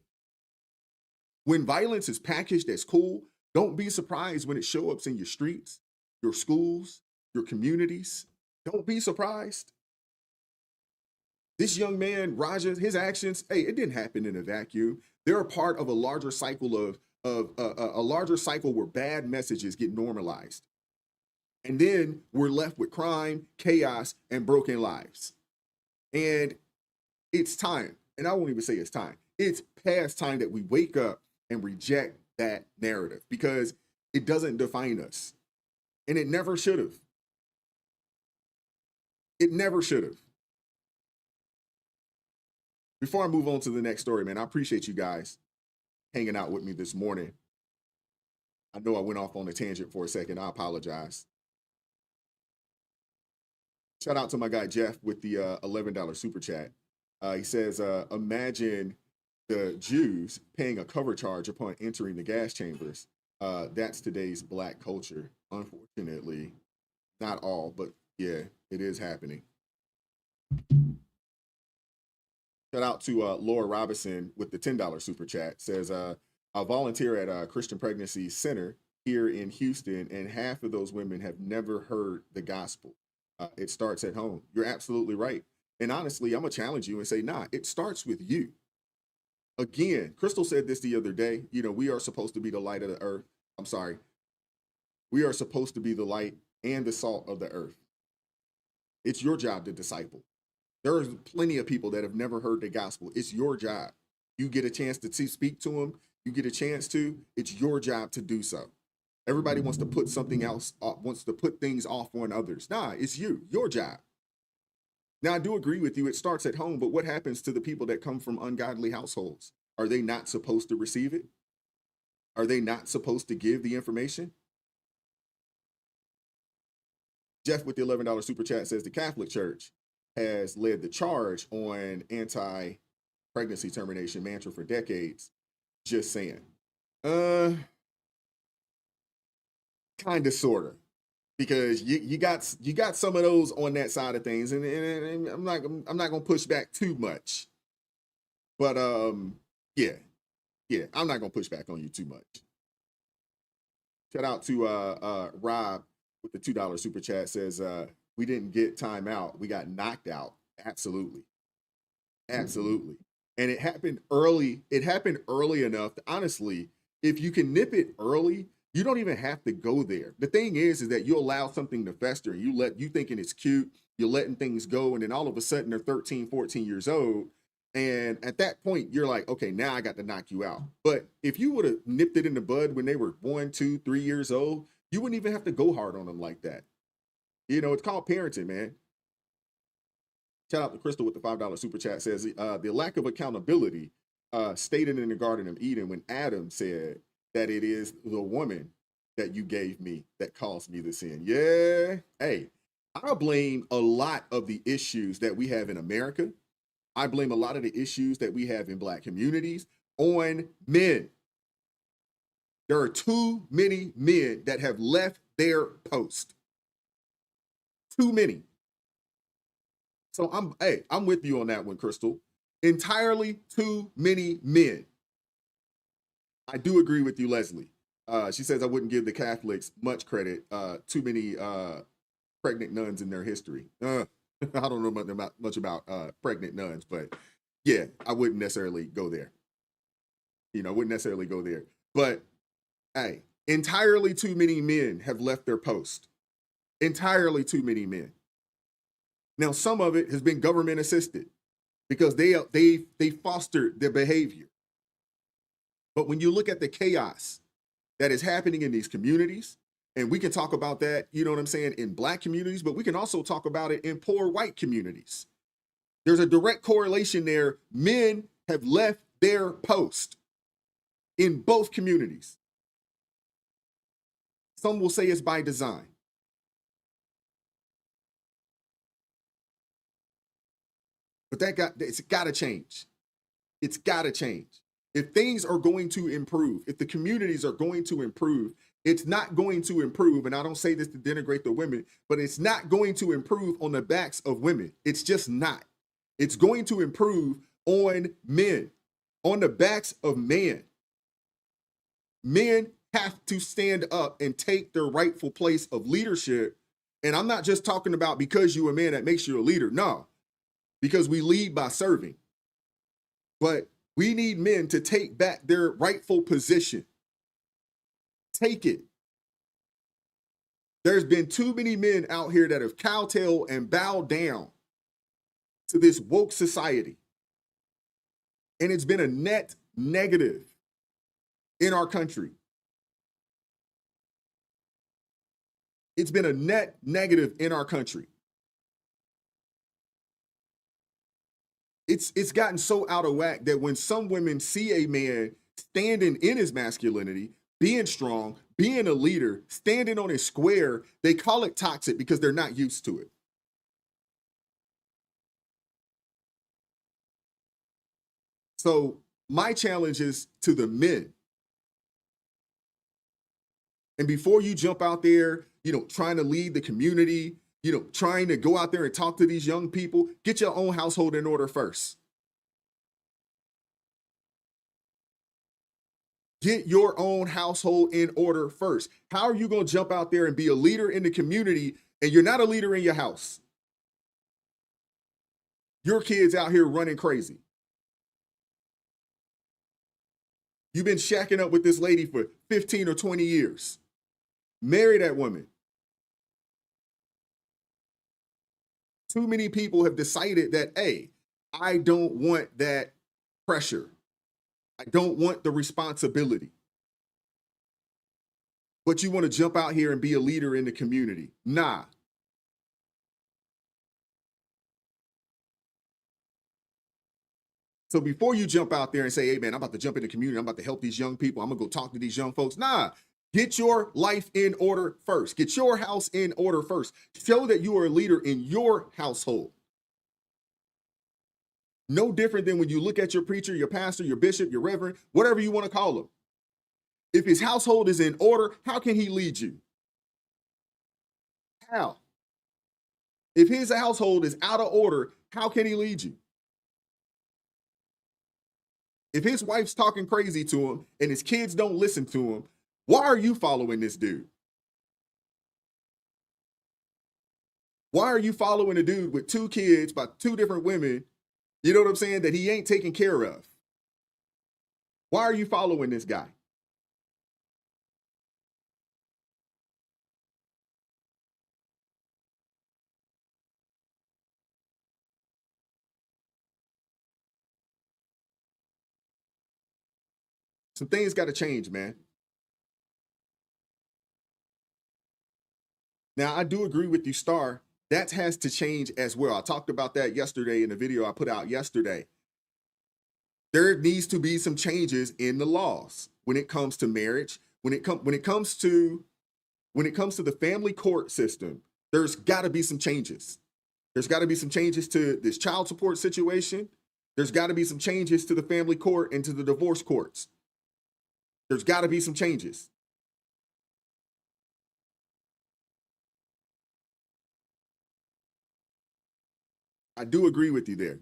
When violence is packaged as cool, don't be surprised when it shows up in your streets, your schools, your communities. Don't be surprised. This young man, Raja, his actions, hey, it didn't happen in a vacuum. They're a part of a larger cycle of a larger cycle where bad messages get normalized. And then we're left with crime, chaos, and broken lives. And it's time, and I won't even say it's time. It's past time that we wake up and reject that narrative because it doesn't define us. And it never should have. It never should have. Before I move on to the next story, man, I appreciate you guys hanging out with me this morning. I know I went off on a tangent for a second. I apologize. Shout out to my guy Jeff with the $11 super chat. He says, imagine the Jews paying a cover charge upon entering the gas chambers. That's today's Black culture. Unfortunately, not all, but yeah, it is happening. Shout out to Laura Robinson with the $10 super chat. Says, I volunteer at a Christian Pregnancy Center here in Houston, and half of those women have never heard the gospel. It starts at home. You're absolutely right. And honestly, I'm going to challenge you and say, nah, it starts with you. Again, Crystal said this the other day. You know, we are supposed to be the light of the earth. I'm sorry. We are supposed to be the light and the salt of the earth. It's your job to disciple. There are plenty of people that have never heard the gospel. It's your job. You get a chance to speak to them. You get a chance to. It's your job to do so. Everybody wants to put something else, wants to put things off on others. Nah, it's you, your job. Now, I do agree with you. It starts at home, but what happens to the people that come from ungodly households? Are they not supposed to receive it? Are they not supposed to give the information? Jeff with the $11 super chat says the Catholic Church has led the charge on anti-pregnancy termination mantra for decades. Just saying. Kind of, sort of. Because you got some of those on that side of things, and I'm not gonna push back too much, but yeah, I'm not gonna push back on you too much. Shout out to Rob with the $2 super chat. Says we didn't get time out, we got knocked out. Absolutely, and it happened early. It happened early enough that, honestly, if you can nip it early, you don't even have to go there. The thing is that you allow something to fester. You thinking it's cute. You're letting things go. And then all of a sudden they're 13, 14 years old. And at that point, you're like, okay, now I got to knock you out. But if you would have nipped it in the bud when they were 1, 2, 3 years old, you wouldn't even have to go hard on them like that. You know, it's called parenting, man. Shout out to Crystal with the $5 super chat. Says the lack of accountability stated in the Garden of Eden when Adam said that it is the woman that you gave me that caused me the sin. Yeah. Hey, I blame a lot of the issues that we have in America. I blame a lot of the issues that we have in Black communities on men. There are too many men that have left their post. Too many. So I'm with you on that one, Crystal. Entirely too many men. I do agree with you, Leslie. She says I wouldn't give the Catholics much credit. Too many pregnant nuns in their history. I don't know much about pregnant nuns, but yeah, I wouldn't necessarily go there. You know, I wouldn't necessarily go there. But hey, entirely too many men have left their post. Entirely too many men. Now, some of it has been government assisted because they fostered their behavior. But when you look at the chaos that is happening in these communities, and we can talk about that, you know what I'm saying, in Black communities, but we can also talk about it in poor white communities. There's a direct correlation there. Men have left their post in both communities. Some will say it's by design. But it's got to change. It's got to change. If things are going to improve, if the communities are going to improve, it's not going to improve. And I don't say this to denigrate the women, but it's not going to improve on the backs of women. It's just not. It's going to improve on men, on the backs of men. Men have to stand up and take their rightful place of leadership. And I'm not just talking about because you're a man that makes you a leader. No, because we lead by serving. But we need men to take back their rightful position. Take it. There's been too many men out here that have kowtowed and bowed down to this woke society. And it's been a net negative in our country. It's been a net negative in our country. It's gotten so out of whack that when some women see a man standing in his masculinity, being strong, being a leader, standing on his square, they call it toxic because they're not used to it. So my challenge is to the men. And before you jump out there, trying to lead the community, trying to go out there and talk to these young people, get your own household in order first. Get your own household in order first. How are you going to jump out there and be a leader in the community and you're not a leader in your house? Your kids out here running crazy. You've been shacking up with this lady for 15 or 20 years. Marry that woman. Too many people have decided that, hey, I don't want that pressure. I don't want the responsibility. But you want to jump out here and be a leader in the community. Nah. So before you jump out there and say, hey, man, I'm about to jump in the community. I'm about to help these young people. I'm going to go talk to these young folks. Nah. Get your life in order first. Get your house in order first. Show that you are a leader in your household. No different than when you look at your preacher, your pastor, your bishop, your reverend, whatever you want to call him. If his household is in order, how can he lead you? How? If his household is out of order, how can he lead you? If his wife's talking crazy to him and his kids don't listen to him, why are you following this dude? Why are you following a dude with 2 kids by 2 different women, you know what I'm saying, that he ain't taking care of? Why are you following this guy? Some things got to change, man. Now, I do agree with you, Star. That has to change as well. I talked about that yesterday in the video I put out yesterday. There needs to be some changes in the laws when it comes to marriage, when it comes to the family court system. There's got to be some changes. There's got to be some changes to this child support situation. There's got to be some changes to the family court and to the divorce courts. There's got to be some changes. I do agree with you there.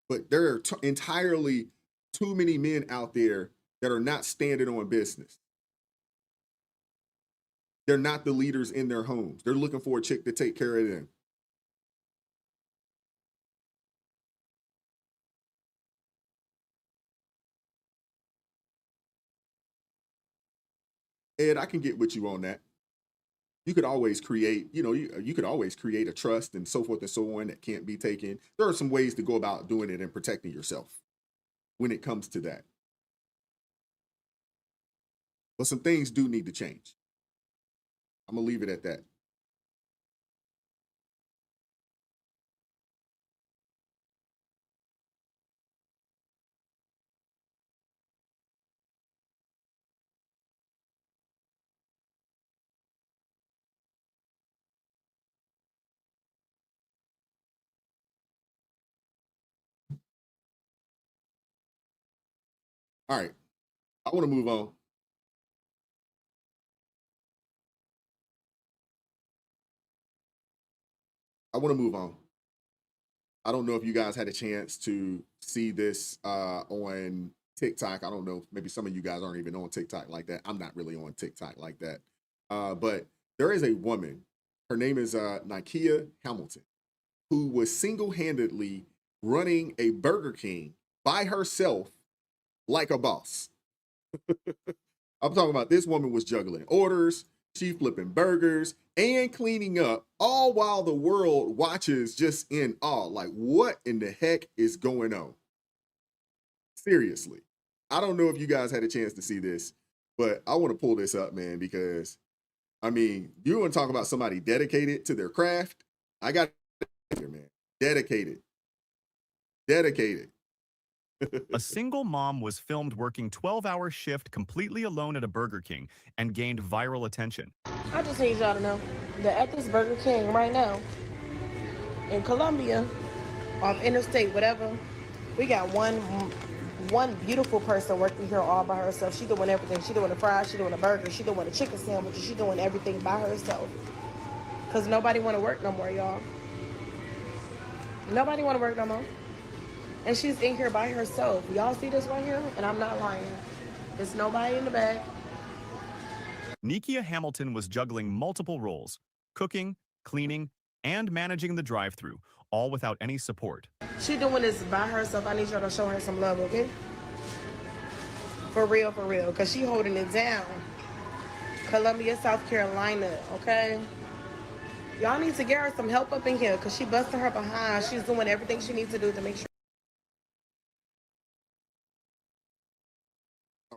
But there are entirely too many men out there that are not standing on business. They're not the leaders in their homes. They're looking for a chick to take care of them. Ed, I can get with you on that. You could always create, you could always create a trust and so forth and so on that can't be taken. There are some ways to go about doing it and protecting yourself when it comes to that. But some things do need to change. I'm going to leave it at that. All right. I want to move on. I don't know if you guys had a chance to see this on TikTok. I don't know. Maybe some of you guys aren't even on TikTok like that. I'm not really on TikTok like that. But there is a woman. Her name is Nikia Hamilton, who was single-handedly running a Burger King by herself like a boss. I'm talking about this woman was juggling orders, she flipping burgers, and cleaning up, all while the world watches just in awe. Like, what in the heck is going on? Seriously. I don't know if you guys had a chance to see this, but I want to pull this up, man, because, I mean, you want to talk about somebody dedicated to their craft? I got here, man. Dedicated. A single mom was filmed working 12-hour shift completely alone at a Burger King and gained viral attention. I just need y'all to know that at this Burger King right now, in Columbia, off interstate, whatever, we got one beautiful person working here all by herself. She doing everything. She doing the fries, she doing the burger, she doing the chicken sandwiches, she doing everything by herself. Because nobody want to work no more, y'all. Nobody want to work no more. And she's in here by herself. Y'all see this right here? And I'm not lying. There's nobody in the back. Nikia Hamilton was juggling multiple roles: cooking, cleaning, and managing the drive-thru, all without any support. She doing this by herself. I need y'all to show her some love, okay? For real, because she holding it down. Columbia, South Carolina, okay? Y'all need to get her some help up in here because she busting her behind. She's doing everything she needs to do to make sure.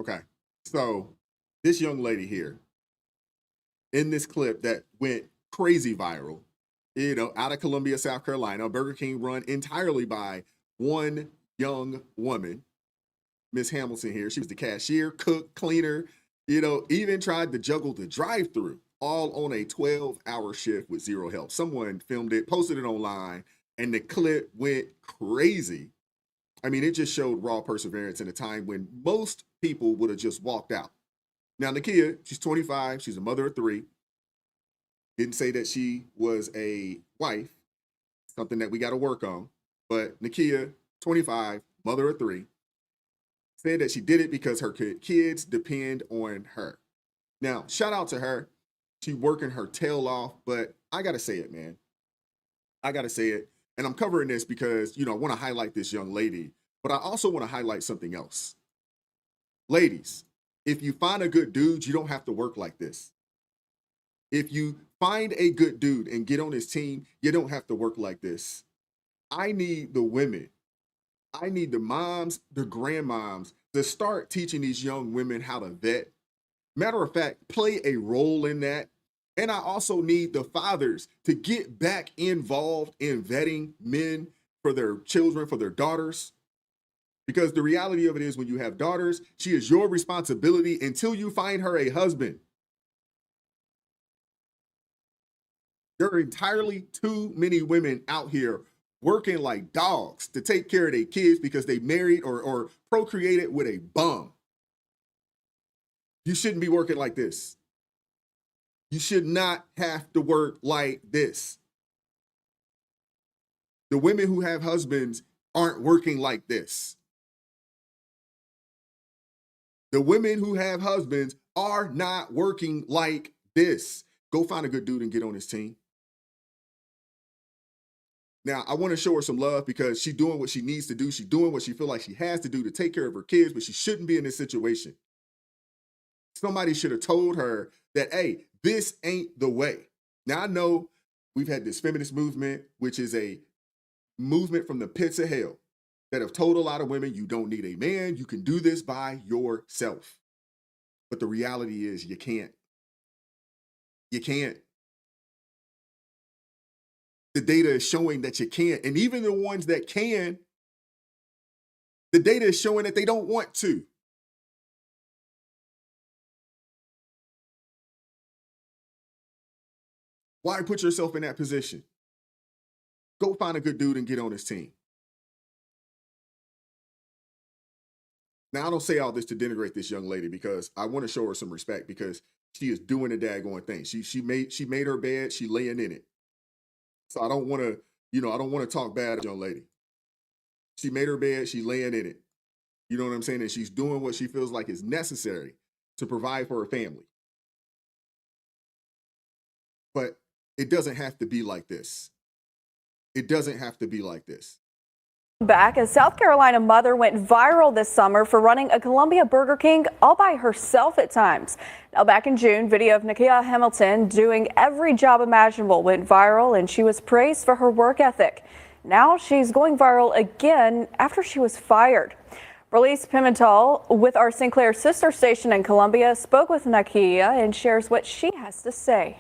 Okay, so this young lady here in this clip that went crazy viral, out of Columbia, South Carolina, Burger King run entirely by one young woman, Miss Hamilton here. She was the cashier, cook, cleaner, even tried to juggle the drive-thru, all on a 12-hour shift with zero help. Someone filmed it, posted it online, and the clip went crazy. I mean, it just showed raw perseverance in a time when most people would have just walked out. Now, Nikia, she's 25. She's a mother of 3. Didn't say that she was a wife, something that we got to work on. But Nikia, 25, mother of 3, said that she did it because her kids depend on her. Now, shout out to her. She's working her tail off, but I got to say it, man. I got to say it. And I'm covering this because, I want to highlight this young lady, but I also want to highlight something else. Ladies, if you find a good dude, you don't have to work like this. If you find a good dude and get on his team, you don't have to work like this. I need the women. I need the moms, the grandmoms to start teaching these young women how to vet. Matter of fact, play a role in that. And I also need the fathers to get back involved in vetting men for their children, for their daughters. Because the reality of it is when you have daughters, she is your responsibility until you find her a husband. There are entirely too many women out here working like dogs to take care of their kids because they married or procreated with a bum. You shouldn't be working like this. You should not have to work like this. The women who have husbands aren't working like this. The women who have husbands are not working like this. Go find a good dude and get on his team. Now, I want to show her some love because she's doing what she needs to do. She's doing what she feels like she has to do to take care of her kids, but she shouldn't be in this situation. Somebody should have told her that, hey, this ain't the way. Now, I know we've had this feminist movement, which is a movement from the pits of hell that have told a lot of women, you don't need a man. You can do this by yourself. But the reality is you can't. You can't. The data is showing that you can't. And even the ones that can, the data is showing that they don't want to. Why put yourself in that position? Go find a good dude and get on his team. Now, I don't say all this to denigrate this young lady because I want to show her some respect because she is doing a daggone thing. She made her bed, she laying in it. So I don't want to, I don't want to talk bad about young lady. She made her bed, she laying in it. You know what I'm saying? And she's doing what she feels like is necessary to provide for her family. But it doesn't have to be like this. It doesn't have to be like this. Back, a South Carolina mother went viral this summer for running a Columbia Burger King all by herself at times. Now, back in June, video of Nakia Hamilton doing every job imaginable went viral, and she was praised for her work ethic. Now she's going viral again after she was fired. Release Pimentel with our Sinclair sister station in Columbia spoke with Nakia and shares what she has to say.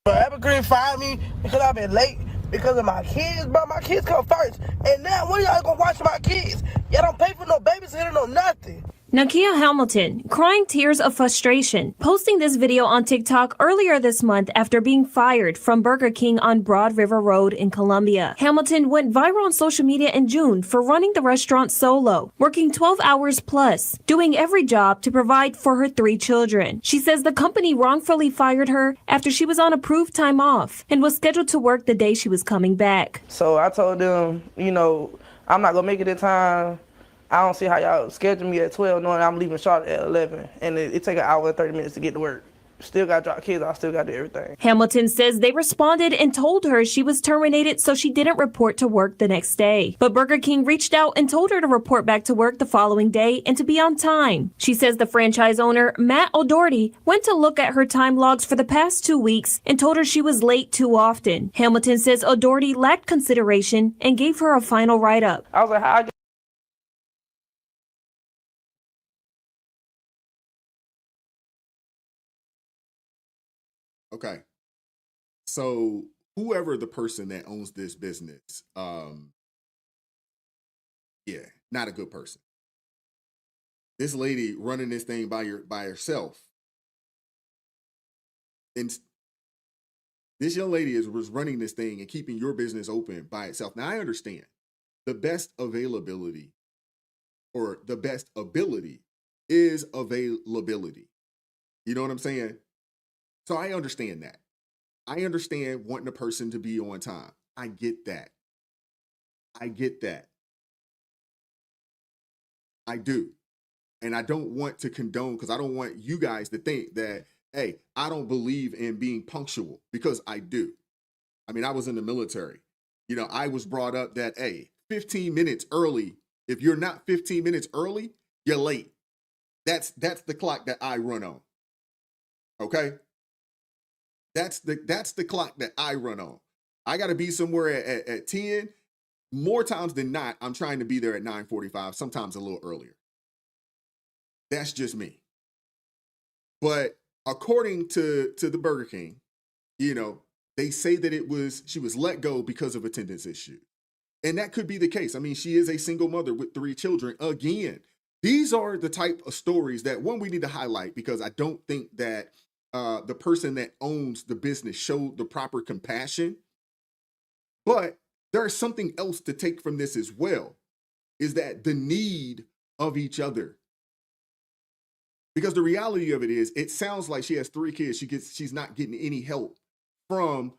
Evergreen fired me because I've been late because of my kids, but my kids come first. And now when y'all gonna watch my kids? Y'all don't pay for no babysitter, no nothing. Nakia Hamilton, crying tears of frustration, posting this video on TikTok earlier this month after being fired from Burger King on Broad River Road in Columbia. Hamilton went viral on social media in June for running the restaurant solo, working 12 hours plus, doing every job to provide for her 3 children. She says the company wrongfully fired her after she was on approved time off and was scheduled to work the day she was coming back. So I told them, I'm not gonna make it in time. I don't see how y'all schedule me at 12 knowing I'm leaving Charlotte at 11. And it take an hour and 30 minutes to get to work. Still got to drop kids off, still got to do everything. Hamilton says they responded and told her she was terminated so she didn't report to work the next day. But Burger King reached out and told her to report back to work the following day and to be on time. She says the franchise owner, Matt O'Doherty, went to look at her time logs for the past 2 weeks and told her she was late too often. Hamilton says O'Doherty lacked consideration and gave her a final write-up. I was like, how I get Okay. So whoever the person that owns this business, yeah, not a good person. This lady running this thing by herself. And this young lady was running this thing and keeping your business open by itself. Now, I understand the best availability or the best ability is availability. You know what I'm saying? So I understand that. I understand wanting a person to be on time. I get that. I get that. I do. And I don't want to condone, because I don't want you guys to think that, hey, I don't believe in being punctual, because I do. I mean, I was in the military. I was brought up that, hey, 15 minutes early, if you're not 15 minutes early, you're late. That's the clock that I run on. Okay? That's the clock that I run on. I got to be somewhere at 10. More times than not, I'm trying to be there at 9:45, sometimes a little earlier. That's just me. But according to the Burger King, they say that she was let go because of attendance issue. And that could be the case. I mean, she is a single mother with 3 children. Again, these are the type of stories that, one, we need to highlight, because I don't think that the person that owns the business showed the proper compassion. But there's something else to take from this as well, is that the need of each other. Because the reality of it is, it sounds like she has 3 kids. She's not getting any help from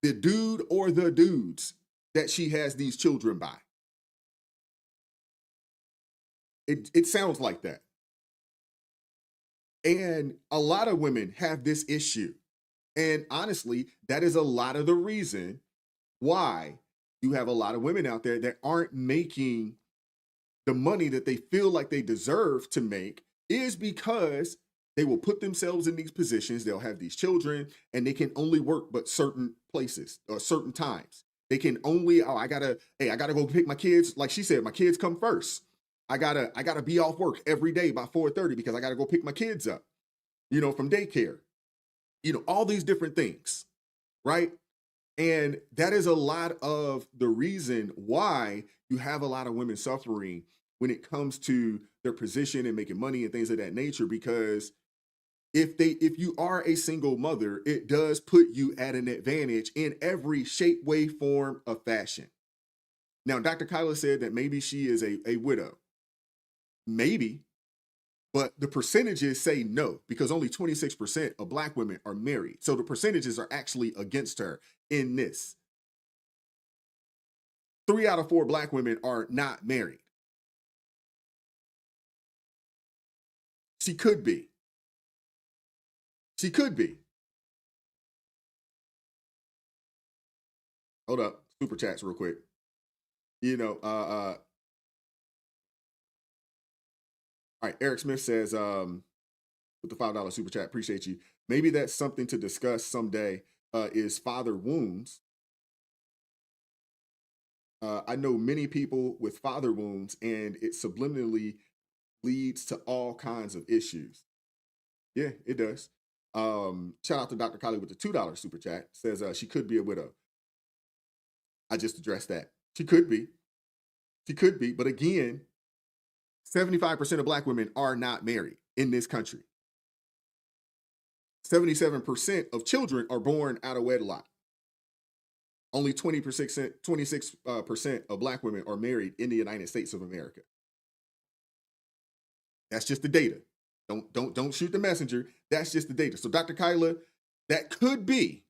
the dude or the dudes that she has these children by. It sounds like that. And a lot of women have this issue. And honestly, that is a lot of the reason why you have a lot of women out there that aren't making the money that they feel like they deserve to make, is because They will put themselves in these positions. They'll have these children, and they can only work but certain places or certain times. They can only, I gotta go pick my kids. Like she said, my kids come first. I gotta be off work every day by 4:30 because I gotta go pick my kids up, from daycare. All these different things, right? And that is a lot of the reason why you have a lot of women suffering when it comes to their position and making money and things of that nature, because if you are a single mother, it does put you at an advantage in every shape, way, form of fashion. Now, Dr. Kyla said that maybe she is a widow. Maybe, but the percentages say no, because only 26% of Black women are married. So the percentages are actually against her in this. 3 out of 4 Black women are not married. She could be. She could be. Hold up. Super chats real quick. All right. Eric Smith says, with the $5 super chat, appreciate you. Maybe that's something to discuss someday, is father wounds. I know many people with father wounds, and it subliminally leads to all kinds of issues. Yeah, it does. Shout out to Dr. Kylie with the $2 super chat. Says she could be a widow. I just addressed that. She could be. She could be. But again, 75% of Black women are not married in this country. 77% of children are born out of wedlock. Only 26% of Black women are married in the United States of America. That's just the data. Don't shoot the messenger. That's just the data. So Dr. Kyla, that could be.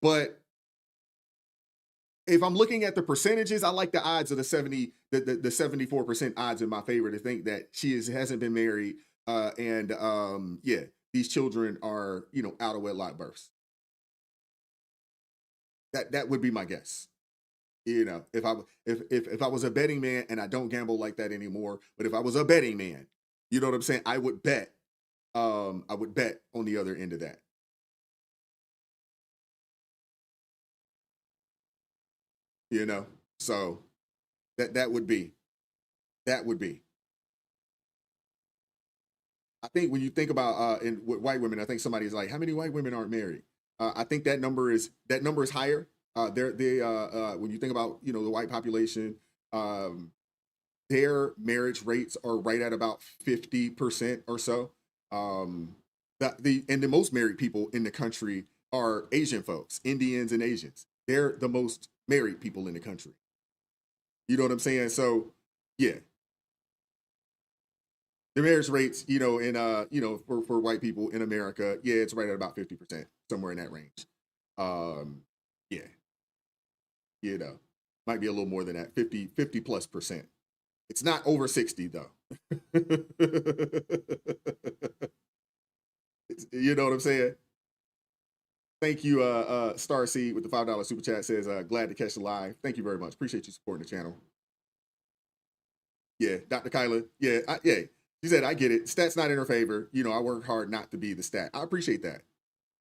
But if I'm looking at the percentages, I like the odds of the 74% odds in my favor to think that she hasn't been married. These children are, out of wedlock births. That would be my guess. If I was a betting man, and I don't gamble like that anymore, but if I was a betting man, you know what I'm saying? I would bet on the other end of that. So that would be. I think when you think about with white women, I think somebody's like, how many white women aren't married? I think that number is higher. When you think about the white population, their marriage rates are right at about 50% or so. And the most married people in the country are Asian folks, Indians and Asians. They're the most married people in the country. You know what I'm saying? So, yeah. The marriage rates, for white people in America, yeah, it's right at about 50%, somewhere in that range. Might be a little more than that, 50 plus percent. It's not over 60 though. You know what I'm saying? Thank you, Star Seed with the $5 super chat says, glad to catch the live. Thank you very much. Appreciate you supporting the channel. Yeah, Dr. Kyla. Yeah, she said, I get it. Stat's not in her favor. I work hard not to be the stat. I appreciate that.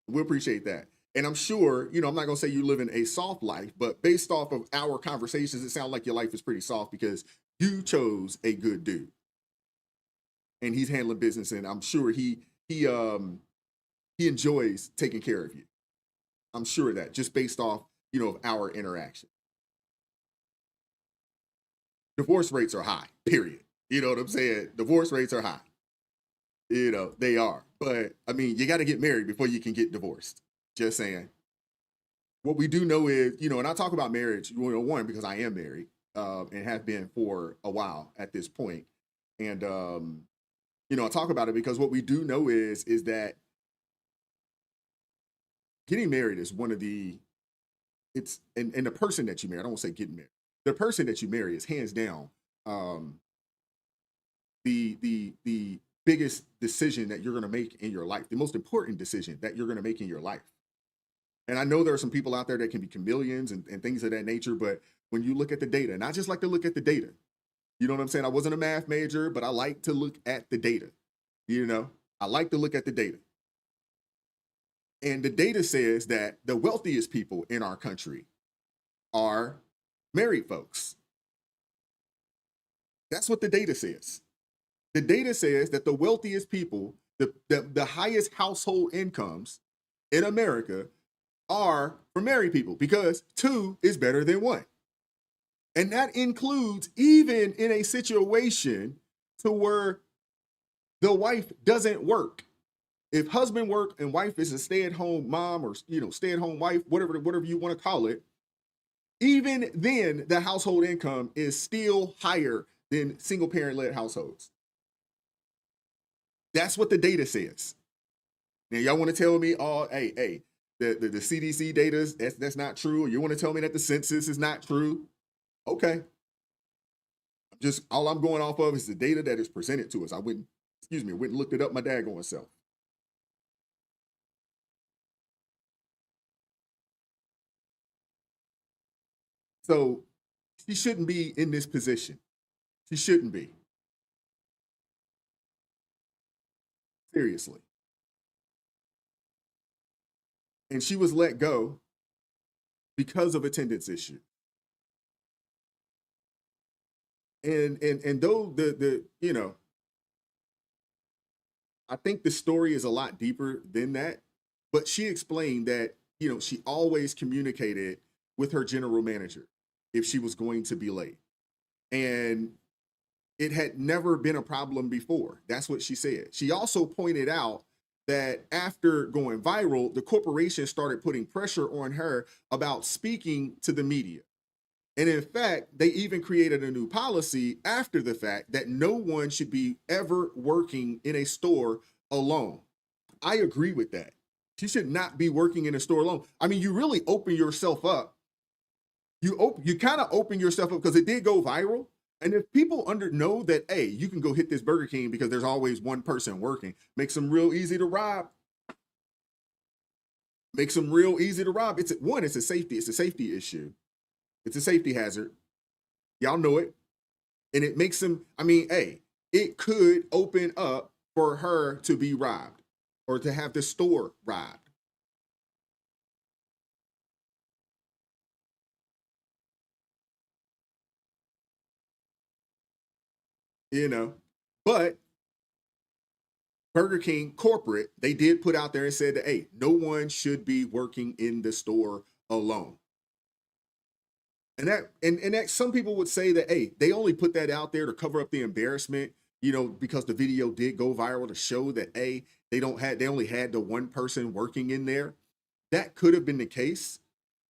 We appreciate that. And I'm sure, I'm not going to say you live in a soft life, but based off of our conversations, it sounds like your life is pretty soft because you chose a good dude. And he's handling business, and I'm sure he enjoys taking care of you. I'm sure of that, just based off, of our interaction. Divorce rates are high, period. You know what I'm saying? Divorce rates are high. They are. But, you got to get married before you can get divorced. Just saying. What we do know is, and I talk about marriage, one, because I am married and have been for a while at this point. And, I talk about it because what we do know is that getting married is one of the, and the person that you marry, I don't want to say getting married. The person that you marry is hands down the biggest decision that you're going to make in your life, the most important decision that you're going to make in your life. And I know there are some people out there that can be chameleons and things of that nature, but when you look at the data, and I just like to look at the data, You know what I'm saying? I wasn't a math major, but I like to look at the data. I like to look at the data. And the data says that the wealthiest people in our country are married folks. That's what the data says. The data says that the wealthiest people, the highest household incomes in America are for married people, because 2 is better than 1. And that includes even in a situation to where the wife doesn't work. If husband work and wife is a stay-at-home mom or stay-at-home wife, whatever you want to call it, even then the household income is still higher than single-parent-led households. That's what the data says. Now y'all want to tell me, the CDC data that's not true? Or you want to tell me that the census is not true? Okay. All I'm going off of is the data that is presented to us. I went and looked it up my daggone self. So she shouldn't be in this position. She shouldn't be. Seriously. And she was let go because of attendance issue. And though I think the story is a lot deeper than that, but she explained that, she always communicated with her general manager if she was going to be late. And it had never been a problem before. That's what she said. She also pointed out that after going viral, the corporation started putting pressure on her about speaking to the media. And in fact, they even created a new policy after the fact that no one should be ever working in a store alone. I agree with that. She should not be working in a store alone. I mean, you really open yourself up. You kind of open yourself up because it did go viral. And if people know that, hey, you can go hit this Burger King because there's always one person working, makes them real easy to rob. It's a safety issue. It's a safety hazard. Y'all know it. And it makes them, it could open up for her to be robbed or to have the store robbed. But Burger King corporate, they did put out there and said that, hey, no one should be working in the store alone. And that some people would say that, hey, they only put that out there to cover up the embarrassment, because the video did go viral to show that, hey, they only had the one person working in there. That could have been the case.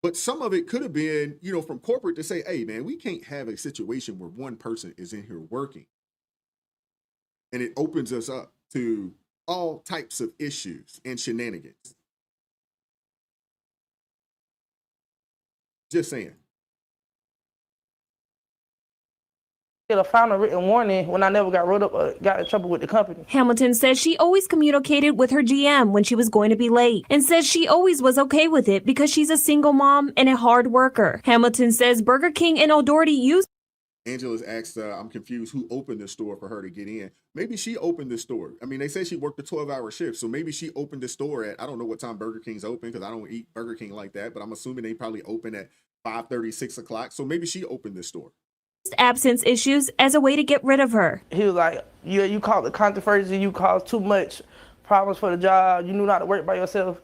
But some of it could have been, from corporate to say, hey, man, we can't have a situation where one person is in here working. And it opens us up to all types of issues and shenanigans. Just saying. Get a final written warning when I never got wrote up or got in trouble with the company. Hamilton says she always communicated with her GM when she was going to be late, and says she always was okay with it because she's a single mom and a hard worker. Hamilton says Burger King and Old Doherty used. Angela's asked, I'm confused, who opened the store for her to get in? Maybe she opened the store. I mean, they say she worked a 12-hour shift, so maybe she opened the store at, I don't know what time Burger King's open because I don't eat Burger King like that, but I'm assuming they probably open at 5:30, 6 o'clock. So maybe she opened the store. Absence issues as a way to get rid of her. He was like, you caused the controversy, you caused too much problems for the job, you knew not to work by yourself.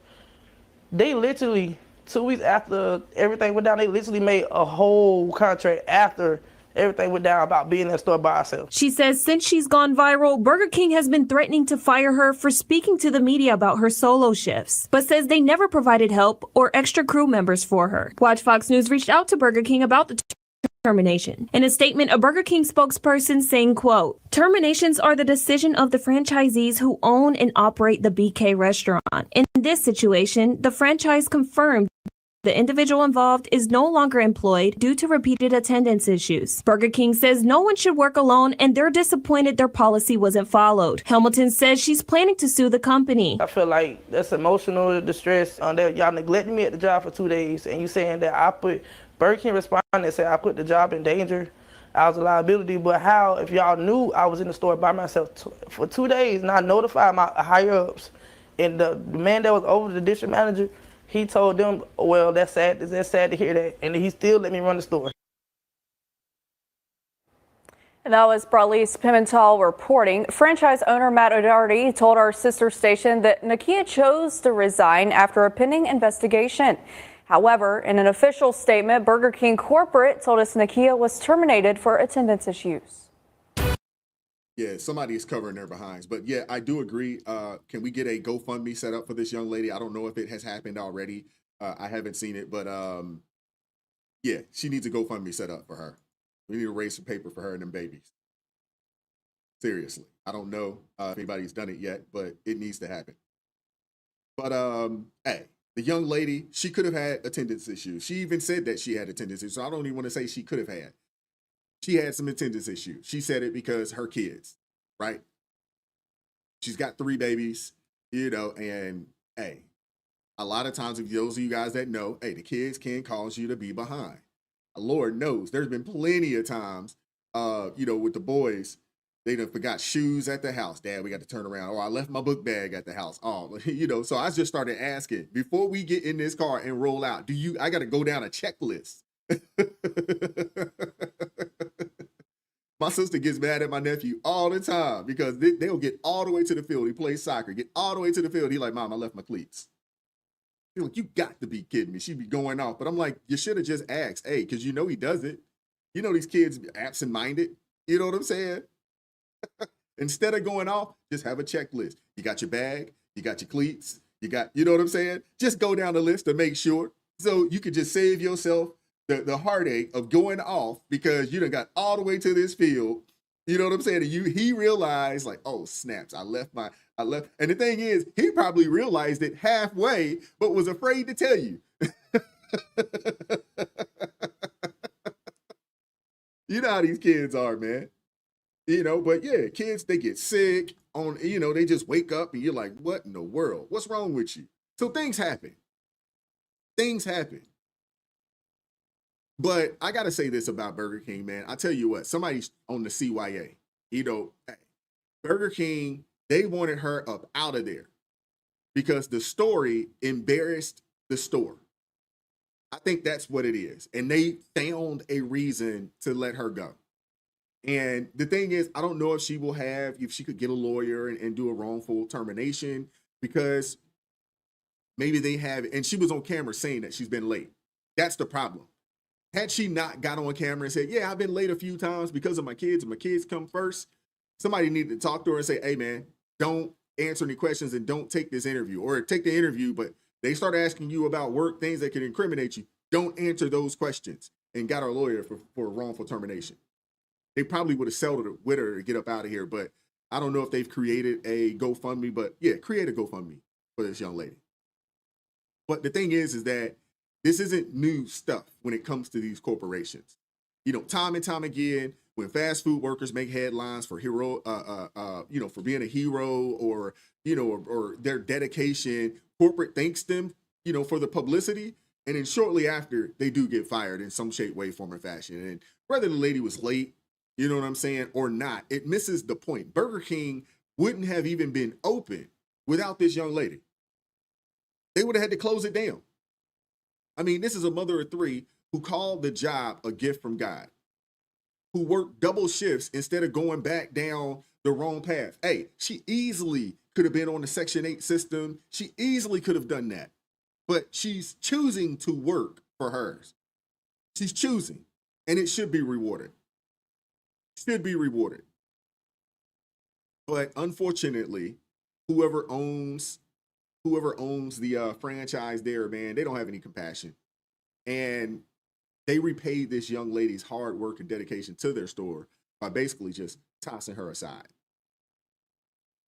They literally, 2 weeks after everything went down, they literally made a whole contract after everything went down about being in the store by herself. She says since she's gone viral, Burger King has been threatening to fire her for speaking to the media about her solo shifts, but says they never provided help or extra crew members for her. Watch Fox News reached out to Burger King about the termination. In a statement, a Burger King spokesperson saying, quote, terminations are the decision of the franchisees who own and operate the BK restaurant. In this situation, the franchise confirmed the individual involved is no longer employed due to repeated attendance issues. Burger King says no one should work alone and they're disappointed their policy wasn't followed. Hamilton says she's planning to sue the company. I feel like that's emotional distress. That y'all neglected me at the job for 2 days and you saying that I put Burger King responded and said I put the job in danger. I was a liability. But how, if y'all knew I was in the store by myself for 2 days and I notified my higher ups, and the man that was over the district manager, he told them, well, that's sad to hear that. And he still let me run the store. And that was Bralise Pimentel reporting. Franchise owner Matt O'Doherty told our sister station that Nakia chose to resign after a pending investigation. However, in an official statement, Burger King corporate told us Nakia was terminated for attendance issues. Yeah, somebody is covering their behinds. But yeah, I do agree. Can we get a GoFundMe set up for this young lady? I don't know if it has happened already. I haven't seen it, but yeah, she needs a GoFundMe set up for her. We need to raise some paper for her and them babies. Seriously. I don't know if anybody's done it yet, but it needs to happen. But hey, the young lady, she could have had attendance issues. She even said that she had attendance issues. So I don't even want to say she could have had. She had some attendance issues. She said it because her kids, right? She's got 3 babies, you know, and hey, a lot of times, if those of you guys that know, hey, the kids can cause you to be behind. Lord knows there's been plenty of times, you know, with the boys, they done forgot shoes at the house. Dad, we got to turn around. Or I left my book bag at the house. Oh, you know, so I just started asking before we get in this car and roll out, I got to go down a checklist. My sister gets mad at my nephew all the time because they'll get all the way to the field. He plays soccer, get all the way to the field. He's like, Mom, I left my cleats. You're like, you got to be kidding me. She'd be going off. But I'm like, you should have just asked, hey, because you know he does it. You know these kids absent-minded. You know what I'm saying? Instead of going off, just have a checklist. You got your bag, you got your cleats, you know what I'm saying? Just go down the list to make sure. So you could just save yourself the heartache of going off because you done got all the way to this field. You know what I'm saying? And he realized like, oh, snaps, I left. And the thing is, he probably realized it halfway, but was afraid to tell you. You know how these kids are, man. You know, but yeah, kids, they get sick they just wake up and you're like, what in the world? What's wrong with you? So things happen. Things happen. But I got to say this about Burger King, man. I tell you what, somebody's on the CYA. You know, Burger King, they wanted her up out of there because the story embarrassed the store. I think that's what it is. And they found a reason to let her go. And the thing is, I don't know if she could get a lawyer and do a wrongful termination because maybe they have, and she was on camera saying that she's been late. That's the problem. Had she not got on camera and said, yeah, I've been late a few times because of my kids and my kids come first, somebody needed to talk to her and say, hey, man, don't answer any questions and don't take this interview or take the interview, but they start asking you about work, things that can incriminate you. Don't answer those questions and got our lawyer for wrongful termination. They probably would have settled it with her to get up out of here, but I don't know if they've created a GoFundMe, but yeah, create a GoFundMe for this young lady. But the thing is that this isn't new stuff when it comes to these corporations. You know, time and time again, when fast food workers make headlines for for being a hero or their dedication, corporate thanks them, for the publicity. And then shortly after, they do get fired in some shape, way, form, or fashion. And whether the lady was late, you know what I'm saying, or not, it misses the point. Burger King wouldn't have even been open without this young lady. They would have had to close it down. I mean, this is a mother of 3 who called the job a gift from God, who worked double shifts instead of going back down the wrong path. Hey, she easily could have been on the Section 8 system. She easily could have done that. But she's choosing to work for hers. She's choosing, and it should be rewarded. Should be rewarded. But unfortunately, whoever owns the franchise there, man, they don't have any compassion. And they repaid this young lady's hard work and dedication to their store by basically just tossing her aside.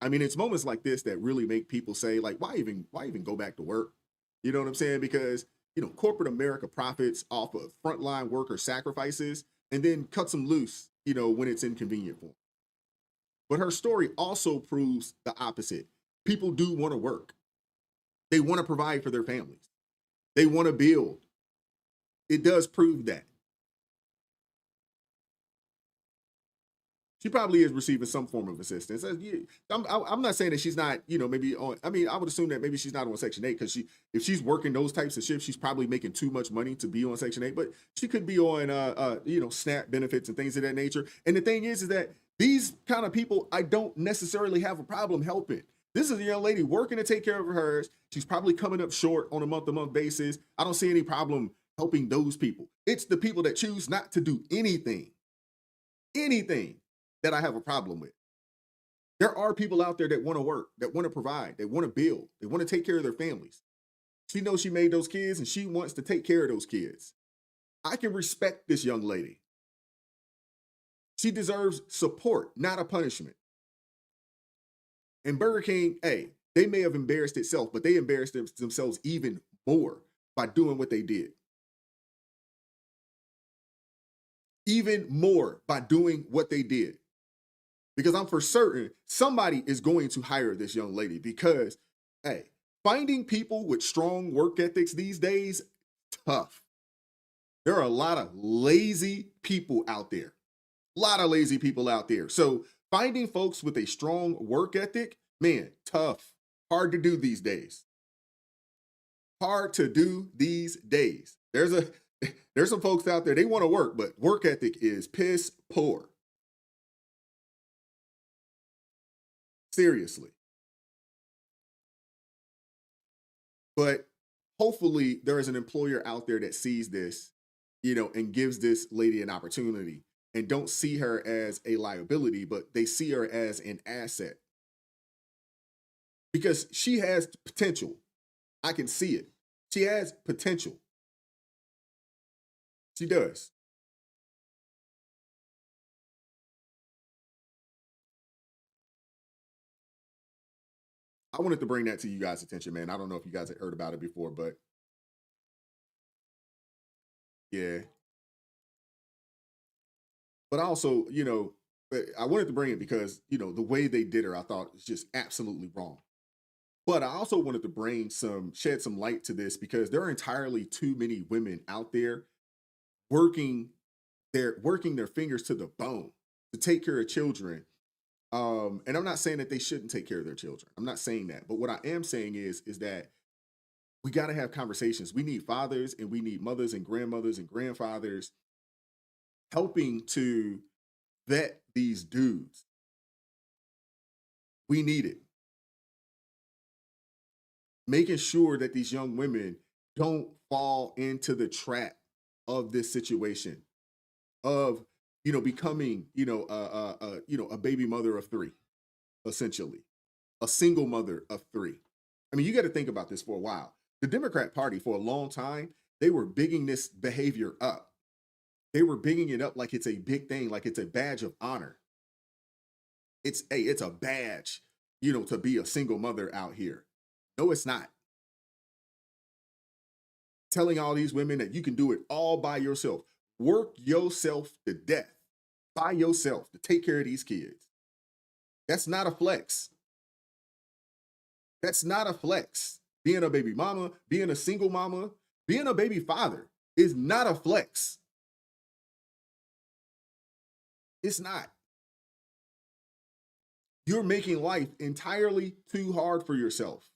I mean, it's moments like this that really make people say, like, why even go back to work? You know what I'm saying? Because, corporate America profits off of frontline worker sacrifices and then cuts them loose, when it's inconvenient for them. But her story also proves the opposite. People do want to work. They want to provide for their families. They want to build. It does prove that. She probably is receiving some form of assistance. I'm not saying that she's not, maybe on. I mean, I would assume that maybe she's not on Section 8 because if she's working those types of shifts, she's probably making too much money to be on Section 8. But she could be on, SNAP benefits and things of that nature. And the thing is that these kind of people, I don't necessarily have a problem helping. This is a young lady working to take care of hers. She's probably coming up short on a month-to-month basis. I don't see any problem helping those people. It's the people that choose not to do anything that I have a problem with. There are people out there that want to work, that want to provide, they want to build, they want to take care of their families. She knows she made those kids and she wants to take care of those kids. I can respect this young lady. She deserves support, not a punishment. And Burger King, they may have embarrassed itself, but they embarrassed themselves even more by doing what they did. Even more by doing what they did. Because I'm for certain somebody is going to hire this young lady because, finding people with strong work ethics these days, tough. There are a lot of lazy people out there. So finding folks with a strong work ethic, man, tough. Hard to do these days. There's some folks out there, they want to work, but work ethic is piss poor. Seriously. But hopefully there is an employer out there that sees this, and gives this lady an opportunity and don't see her as a liability, but they see her as an asset. Because she has potential. I can see it. She has potential. She does. I wanted to bring that to you guys' attention, man. I don't know if you guys had heard about it before, but yeah. But also, I wanted to bring it because, the way they did her, I thought was just absolutely wrong. But I also wanted to shed some light to this because there are entirely too many women out there working their fingers to the bone to take care of children. And I'm not saying that they shouldn't take care of their children. I'm not saying that. But what I am saying is that we got to have conversations. We need fathers and we need mothers and grandmothers and grandfathers helping to vet these dudes. We need it. Making sure that these young women don't fall into the trap of this situation of, becoming, a baby mother of 3, essentially, a single mother of 3. I mean, you got to think about this for a while. The Democrat Party, for a long time, they were bigging this behavior up. They were bigging it up like it's a big thing, like it's a badge of honor. It's a badge, to be a single mother out here. No, it's not. Telling all these women that you can do it all by yourself. Work yourself to death by yourself to take care of these kids. That's not a flex. That's not a flex. Being a baby mama, being a single mama, being a baby father is not a flex. It's not. You're making life entirely too hard for yourself.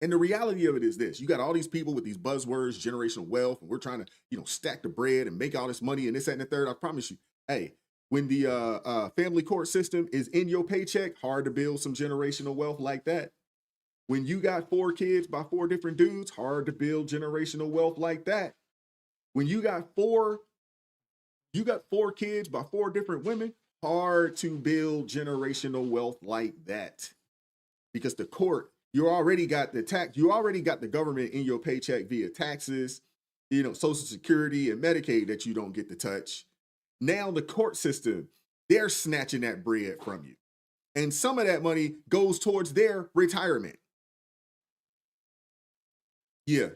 And the reality of it is this: you got all these people with these buzzwords, generational wealth, and we're trying to, stack the bread and make all this money and this, that, and the third. I promise you, when the family court system is in your paycheck, hard to build some generational wealth like that. When you got 4 kids by 4 different dudes, hard to build generational wealth like that. When you got 4 kids by 4 different women, hard to build generational wealth like that. Because the court, you already got the government in your paycheck via taxes, Social Security and Medicaid that you don't get to touch. Now the court system, they're snatching that bread from you. And some of that money goes towards their retirement. Yeah.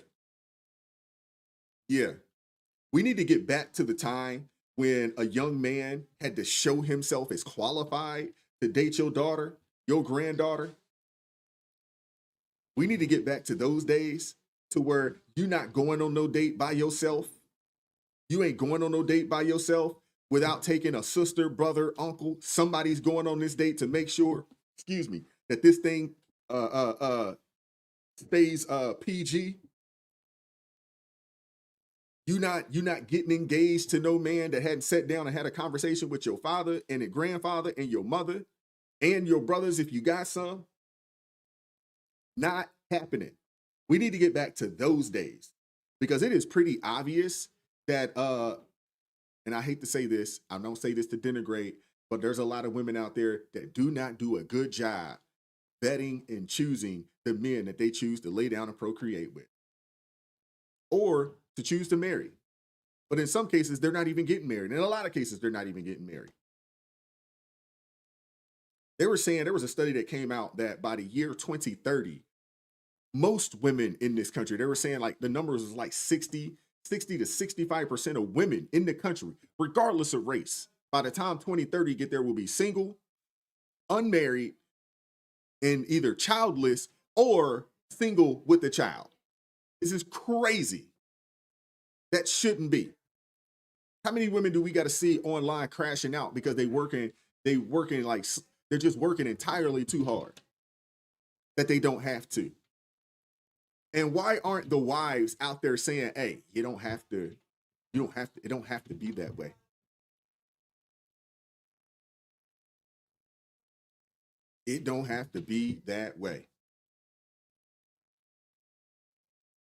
We need to get back to the time when a young man had to show himself as qualified to date your daughter, your granddaughter. We need to get back to those days to where you're not going on no date by yourself. You ain't going on no date by yourself. without taking a sister, brother, uncle, somebody's going on this date to make sure, that this thing stays PG. You not getting engaged to no man that hadn't sat down and had a conversation with your father and your grandfather and your mother and your brothers if you got some. Not happening. We need to get back to those days because it is pretty obvious that and I hate to say this, I don't say this to denigrate, but there's a lot of women out there that do not do a good job vetting and choosing the men that they choose to lay down and procreate with or to choose to marry. But in some cases, they're not even getting married. In a lot of cases, they're not even getting married. They were saying, there was a study that came out that by the year 2030, most women in this country, they were saying like the numbers is like 60 to 65% of women in the country, regardless of race, by the time 2030 get there will be single, unmarried, and either childless or single with a child. This is crazy. That shouldn't be. How many women do we got to see online crashing out because they're just working entirely too hard that they don't have to? And why aren't the wives out there saying, hey, it don't have to be that way? It don't have to be that way.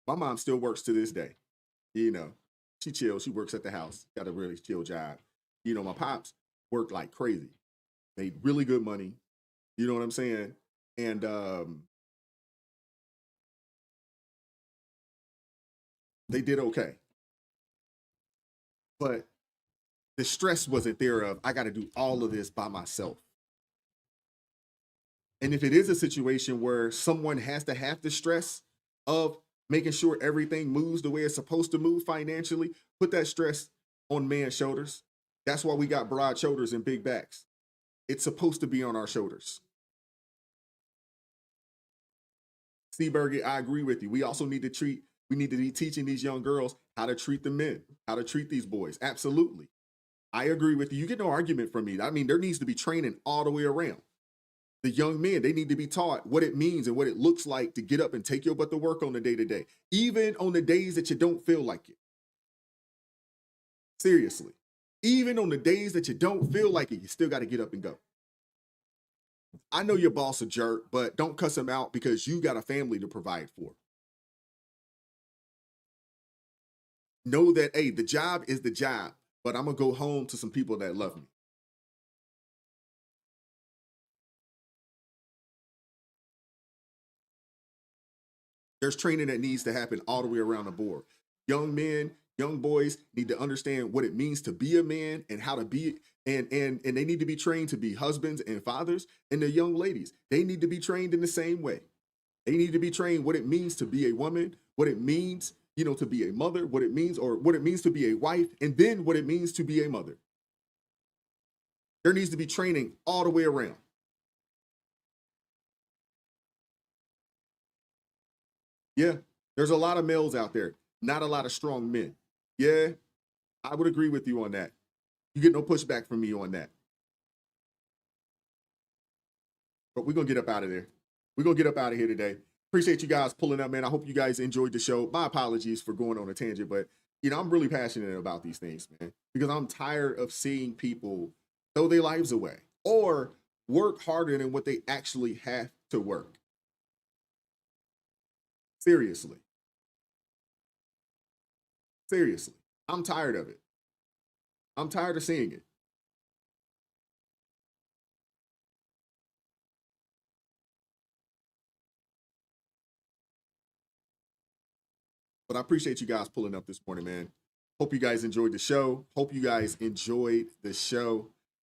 My mom still works to this day. She chills. She works at the house. Got a really chill job. My pops worked like crazy. Made really good money. You know what I'm saying? And they did okay. But the stress wasn't there of, I got to do all of this by myself. And if it is a situation where someone has to have the stress of making sure everything moves the way it's supposed to move financially, put that stress on man's shoulders. That's why we got broad shoulders and big backs. It's supposed to be on our shoulders. Seaberger, I agree with you. We also need to be teaching these young girls how to treat the men, how to treat these boys. Absolutely. I agree with you. You get no argument from me. I mean, there needs to be training all the way around. The young men, they need to be taught what it means and what it looks like to get up and take your butt to work on the day-to-day, even on the days that you don't feel like it. Seriously. Even on the days that you don't feel like it, you still got to get up and go. I know your boss a jerk, but don't cuss him out because you got a family to provide for. Know that, hey, the job is the job, but I'm going to go home to some people that love me. There's training that needs to happen all the way around the board. Young men, young boys need to understand what it means to be a man and how to be, and they need to be trained to be husbands and fathers. And the young ladies, they need to be trained in the same way. They need to be trained what it means to be a woman, what it means, to be a mother, what it means to be a wife, and then what it means to be a mother. There needs to be training all the way around. Yeah, there's a lot of males out there, not a lot of strong men. Yeah, I would agree with you on that. You get no pushback from me on that. But we're going to get up out of there. We're going to get up out of here today. Appreciate you guys pulling up, man. I hope you guys enjoyed the show. My apologies for going on a tangent, but, I'm really passionate about these things, man, because I'm tired of seeing people throw their lives away or work harder than what they actually have to work. Seriously. I'm tired of it. I'm tired of seeing it. But I appreciate you guys pulling up this morning, man. Hope you guys enjoyed the show.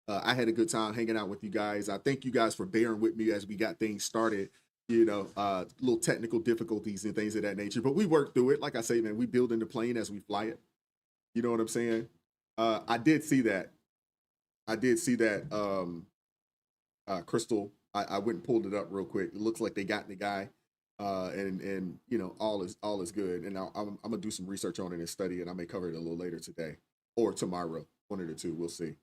I had a good time hanging out with you guys. I thank you guys for bearing with me as we got things started. Little technical difficulties and things of that nature. But we worked through it. Like I say, man, we build in the plane as we fly it. You know what I'm saying? I did see that. Crystal, I went and pulled it up real quick. It looks like they got the guy. And all is good. And I'm gonna do some research on it and study it. I may cover it a little later today or tomorrow. One of the two. We'll see.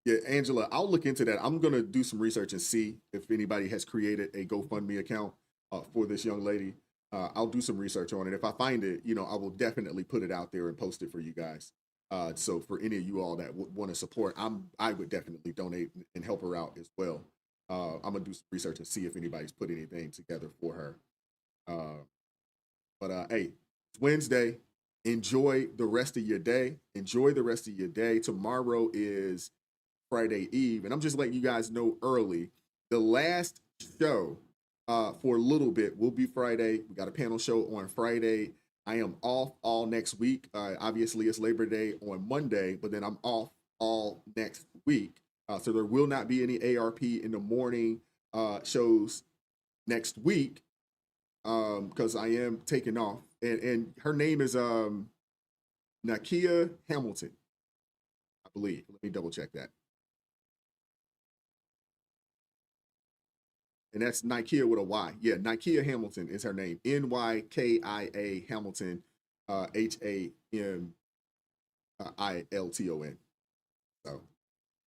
Yeah, Angela, I'll look into that. I'm going to do some research and see if anybody has created a GoFundMe account for this young lady. I'll do some research on it. If I find it, I will definitely put it out there and post it for you guys. So for any of you all that want to support, I would definitely donate and help her out as well. I'm going to do some research and see if anybody's put anything together for her. Hey, it's Wednesday. Enjoy the rest of your day. Enjoy the rest of your day. Tomorrow is Friday Eve, and I'm just letting you guys know early. The last show for a little bit will be Friday. We got a panel show on Friday. I am off all next week. Obviously, it's Labor Day on Monday, but then I'm off all next week. So there will not be any ARP in the morning shows next week because I am taking off. And her name is Nakia Hamilton, I believe. Let me double check that. And that's Nakia with a Y. Yeah, Nakia Hamilton is her name. N-Y-K-I-A Hamilton, H-A-M-I-L-T-O-N. So,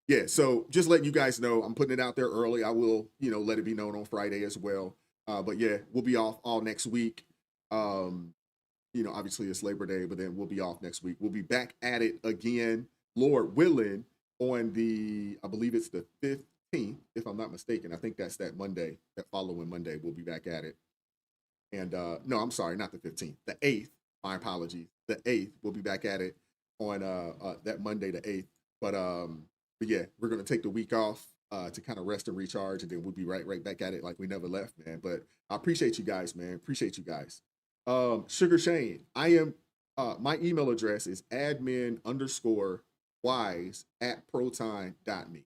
yeah, so just letting you guys know, I'm putting it out there early. I will, let it be known on Friday as well. But yeah, we'll be off all next week. Obviously it's Labor Day, but then we'll be off next week. We'll be back at it again, Lord willing, on I believe it's the 15th, if I'm not mistaken. I think that's that Monday, that following Monday, we'll be back at it. And no, I'm sorry, not the 15th, the 8th. My apologies. The 8th, we'll be back at it on that Monday, the 8th. But yeah, we're gonna take the week off to kind of rest and recharge, and then we'll be right back at it like we never left, man. But I appreciate you guys, man. Appreciate you guys. Sugar Shane, I am my email address is admin_wise@proton.me.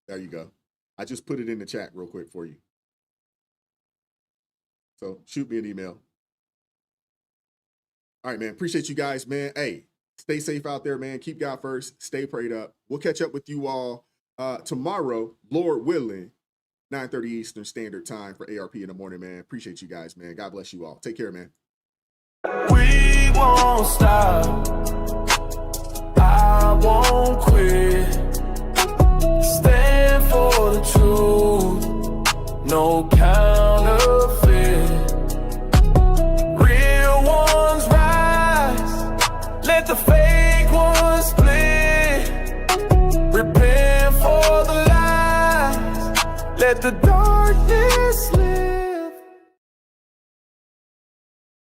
There you go. I just put it in the chat real quick for you. So shoot me an email. All right, man. Appreciate you guys, man. Hey, stay safe out there, man. Keep God first. Stay prayed up. We'll catch up with you all tomorrow, Lord willing, 9:30 Eastern Standard Time for ARP in the morning, man. Appreciate you guys, man. God bless you all. Take care, man. We won't stop. I won't quit. Stand for the truth. No counterfeit. Real ones rise. Let the fake ones split. Repent for the lies. Let the darkness live.